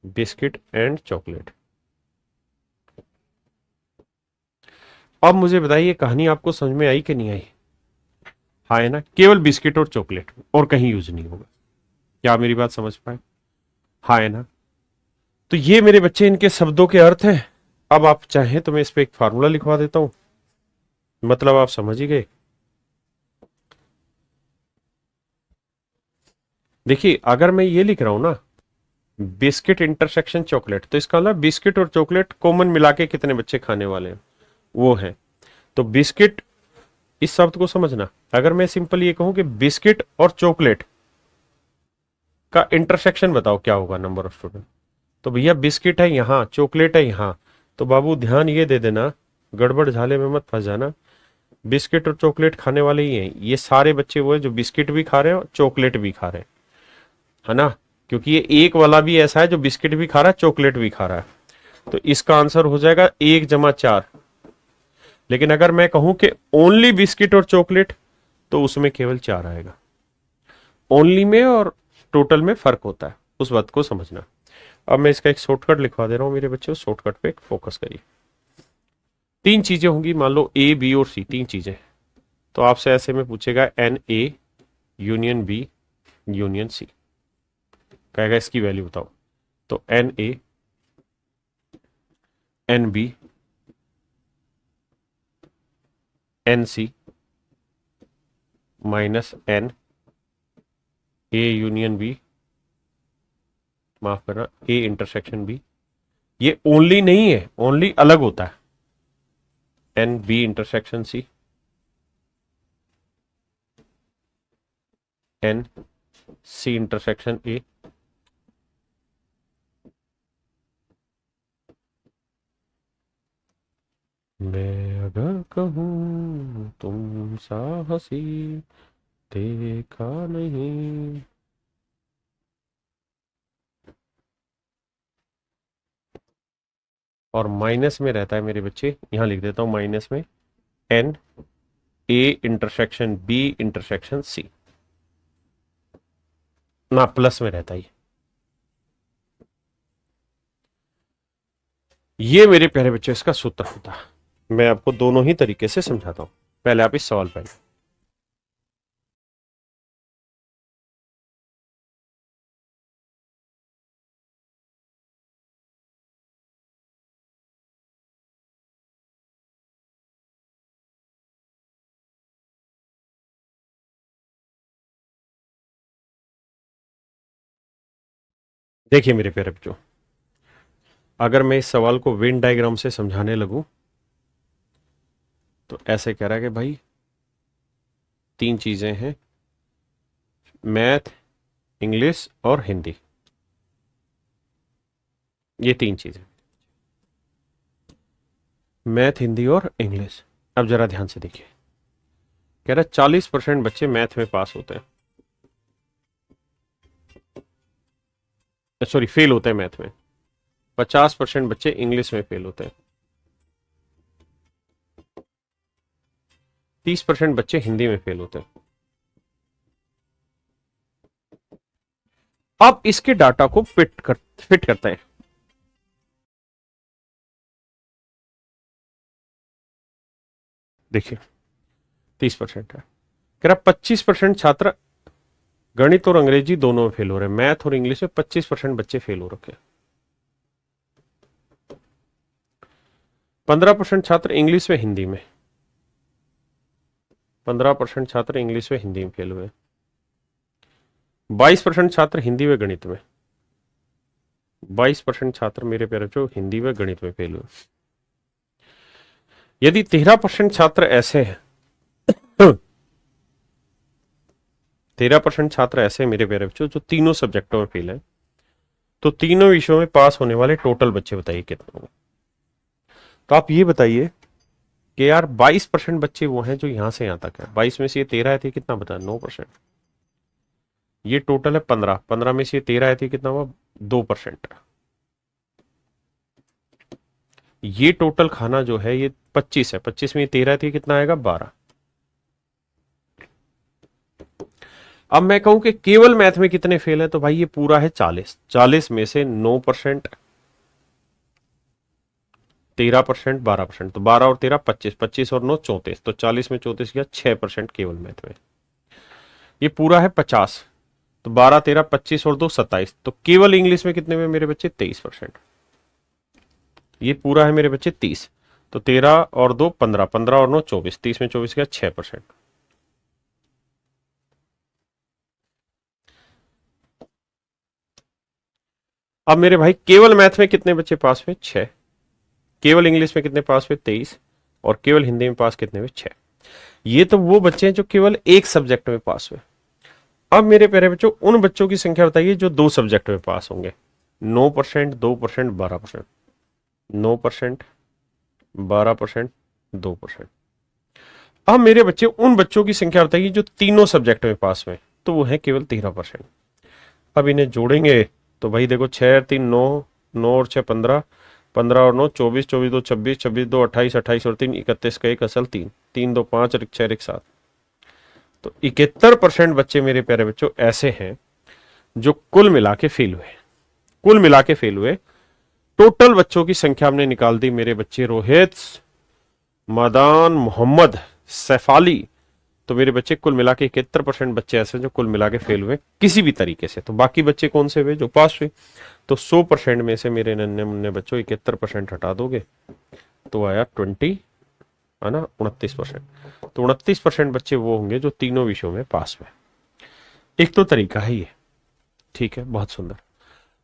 A: biscuit and chocolate. अब मुझे बताइए कहानी आपको समझ में आई कि नहीं आई। हाँ है ना, केवल बिस्किट और चॉकलेट और कहीं यूज नहीं होगा। क्या आप मेरी बात समझ पाए, हाँ है ना। तो ये मेरे बच्चे इनके शब्दों के अर्थ हैं। अब आप चाहें तो मैं इस पे एक फार्मूला लिखवा देता हूं, मतलब आप समझ ही गए। देखिए अगर मैं ये लिख रहा हूं ना बिस्किट इंटरसेक्शन चॉकलेट, तो इसका मतलब बिस्किट और चॉकलेट कॉमन मिला के कितने बच्चे खाने वाले हैं वो है। तो बिस्किट, इस शब्द को समझना, अगर मैं सिंपल ये कहूं कि बिस्किट और चॉकलेट का इंटरसेक्शन बताओ क्या होगा नंबर ऑफ स्टूडेंट, तो भैया बिस्किट है यहां, चॉकलेट है यहां, तो बाबू ध्यान ये दे देना, गड़बड़ झाले में मत फंस जाना। बिस्किट और चॉकलेट खाने वाले ही हैं, ये सारे बच्चे वो है जो बिस्किट भी खा रहे हैं और चॉकलेट भी खा रहे हैं, है ना, क्योंकि ये एक वाला भी ऐसा है जो बिस्किट भी खा रहा है चॉकलेट भी खा रहा है। तो इसका आंसर हो जाएगा 1 + 4। लेकिन अगर मैं कहूं कि ओनली बिस्किट और चॉकलेट, तो उसमें केवल 4 आएगा। ओनली में और टोटल में फर्क होता है, उस बात को समझना। अब मैं इसका एक शॉर्टकट लिखवा दे रहा हूं मेरे बच्चों, शॉर्टकट पे फोकस करिए। 3 चीजें होंगी, मान लो ए बी और सी, 3 चीजें। तो आपसे ऐसे में पूछेगा N A union B union C, कहेगा इसकी वैल्यू बताओ। तो N A N B N C minus N A union B, माफ करना, ए इंटरसेक्शन बी। ये ओनली नहीं है, ओनली अलग होता है। N B intersection C, N C intersection A. मैं अगर कहूं तुम साहसी देखा नहीं। और माइनस में रहता है मेरे बच्चे, यहां लिख देता हूं माइनस में, N A intersection B intersection C, ना प्लस में रहता है। ये मेरे प्यारे बच्चे इसका सूत्र होता है। मैं आपको दोनों ही तरीके से समझाता हूं। पहले आप इस सवाल पर देखिए मेरे प्यारे बच्चों, अगर मैं इस सवाल को वेन डायग्राम से समझाने लगूं तो ऐसे कह रहा है कि भाई 3 चीजें हैं, मैथ, इंग्लिश और हिंदी। ये 3 चीजें, मैथ, हिंदी और इंग्लिश। अब जरा ध्यान से देखिए, कह रहा है 40% बच्चे मैथ में पास होते हैं, सॉरी फेल होते हैं मैथ में। 50% बच्चे इंग्लिश में फेल होते हैं। 30% बच्चे हिंदी में फेल होते हैं। अब इसके डाटा को फिट करते हैं। देखिए 30% है, कह रहा 25% छात्र गणित और अंग्रेजी दोनों में फेल हो रहे हैं। मैथ और इंग्लिश में 25% बच्चे फेल हो रखे हैं। 15% छात्र इंग्लिश में हिंदी में, 15% छात्र इंग्लिश में हिंदी में फेल हुए। 22% छात्र हिंदी में गणित में, 22% छात्र मेरे प्यारे जो हिंदी में गणित में फेल हुए। यदि 13% छात्र ऐसे हैं 13% छात्र ऐसे मेरे प्यारे बच्चों जो तीनों सब्जेक्टों में फेल है, तो तीनों विषयों में पास होने वाले टोटल बच्चे बताइए कितने होंगे। तो आप ये बताइए कि यार 22% बच्चे वो हैं जो यहां से यहां तक है। 22 में से ये 13 आए थे, कितना बता, 9%। ये टोटल है 15, 15 में से ये 13 आए थे, कितना हुआ, 2%। ये टोटल खाना जो है ये 25 है, 25 में ये 13 थी, कितना आएगा, 12। अब मैं कहूं कि केवल मैथ में कितने फेल है, तो भाई ये पूरा है 40, 40 में से 9%, 13%, 12%, तो 12 और 13 25, 25 और 9 34, तो 40 में 34 गया, 6% केवल मैथ में। ये पूरा है 50, तो 12 13 25 और 2 27, तो केवल इंग्लिश में कितने में मेरे बच्चे, 23%। ये पूरा है मेरे बच्चे 30, तो 13 और 2 15, 15 और 9 24, 30 में 24 गया, 6%। अब मेरे भाई केवल मैथ में कितने बच्चे पास हुए, 6। केवल इंग्लिश में कितने पास हुए, 23। और केवल हिंदी में पास कितने हुए, 6। ये तो वो बच्चे हैं जो केवल एक सब्जेक्ट में पास हुए। अब मेरे प्यारे बच्चों उन बच्चों की संख्या बताइए जो 2 सब्जेक्ट में पास होंगे। 9%, 2%, 12%। 9%, 12%, 2%। अब मेरे बच्चे, उन बच्चों की संख्या बताइए जो तीनों सब्जेक्ट में पास हुए, तो वो है केवल 13%। अब इन्हें जोड़ेंगे तो भाई देखो 6 3 9, 9 और 6 15, 15 और 9 24, 24 2 26, 26 2 28, 28 और 3 31 का एक असल 3, 3 2 5 और 6 1 7। तो 71% बच्चे मेरे प्यारे बच्चों ऐसे हैं जो कुल मिला के फेल हुए। कुल मिला के फेल हुए। टोटल बच्चों की संख्या हमने निकाल दी मेरे बच्चे रोहित, मदान, मोहम्मद, सैफाली, तो मेरे बच्चे कुल मिला के 71% बच्चे ऐसे जो कुल मिला के फेल हुए किसी भी तरीके से। तो बाकी बच्चे कौन से हुए जो पास हुए? तो 100% में से मेरे नन्हे मुन्ने बच्चों 71% हटा दोगे तो आया 20, है ना, 29%। तो 29% बच्चे वो होंगे जो तीनों विषयों में पास हुए। एक तो तरीका है ये, ठीक है, बहुत सुंदर।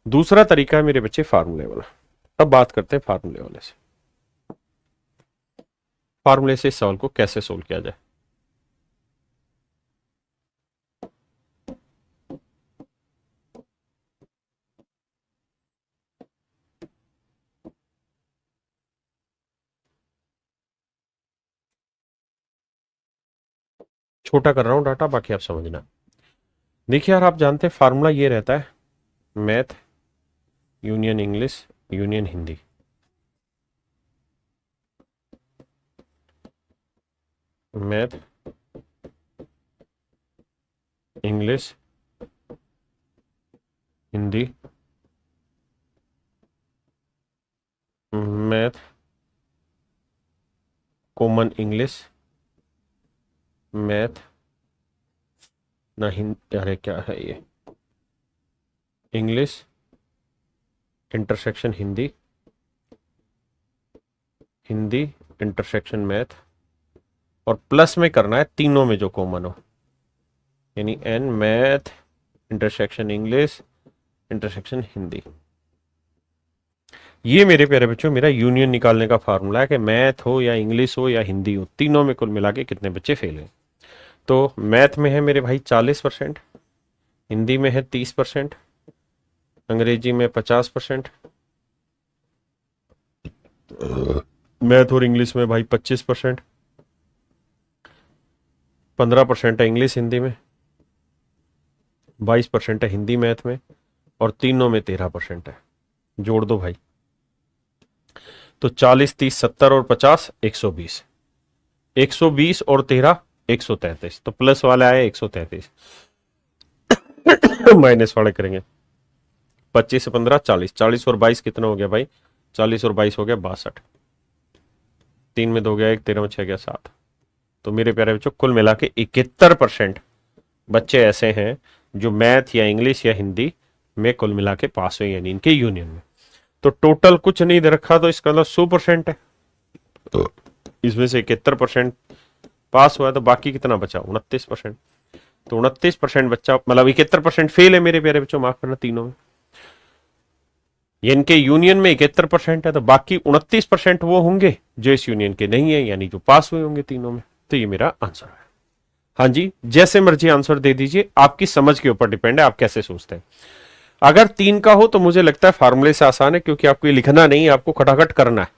A: दूसरा तरीका है मेरे बच्चे फार्मूले वाला। अब बात करते हैं फार्मूले वाले से। फार्मूले से इस सवाल को कैसे सोल्व किया जाए। छोटा कर रहा हूं डाटा, बाकी आप समझना। देखिए यार, आप जानते हैं फार्मूला ये रहता है, math union English union Hindi. Math English Hindi, math common English, math ना हिंदी, अरे क्या है ये, English intersection Hindi, Hindi intersection math, और प्लस में करना है तीनों में जो कॉमन हो, यानी N math intersection English intersection Hindi. ये मेरे प्यारे बच्चों मेरा यूनियन निकालने का फार्मूला है कि मैथ हो या इंग्लिश हो या हिंदी हो, तीनों में कुल मिला के कितने बच्चे फेल हुए। तो मैथ में है मेरे भाई 40%, हिंदी में है 30%, अंग्रेजी में 50%, मैथ और इंग्लिश में भाई 25%, 15% है इंग्लिश हिंदी में, 22% है हिंदी मैथ में, और तीनों में 13% है। जोड़ दो भाई, तो 40 30 70 और 50 120, 120 और 13 133, तो प्लस वाले आए 133, माइनस वाले करेंगे 25 से 15 40, 40 और 22 कितना हो गया भाई, 40 और 22 हो गया 62, 3 में 2 गया 1, 13 में 6 गया 7। तो मेरे प्यारे बच्चों कुल मिला के 71% बच्चे ऐसे हैं जो मैथ या इंग्लिश या हिंदी में कुल मिला के पास हुए, यानी इनके यूनियन में। तो टोटल कुछ नहीं दे रखा, तो इसका मतलब 100% है, इसमें से 71% पास हुआ, तो बाकी कितना बचा 29%। तो 29% बच्चा, मतलब 71% फेल है मेरे प्यारे बच्चों, माफ करना, तीनों में। इनके यूनियन में 71% है, तो बाकी 29% वो होंगे जो इस यूनियन के नहीं है, यानी जो पास हुए होंगे तीनों में। तो ये मेरा आंसर है। हाँ जी, जैसे मर्जी आंसर दे दीजिए, आपकी समझ के ऊपर डिपेंड है आप कैसे सोचते हैं। अगर 3 का हो तो मुझे लगता है फार्मूले से आसान है, क्योंकि आपको ये लिखना नहीं है, आपको खटाखट करना है।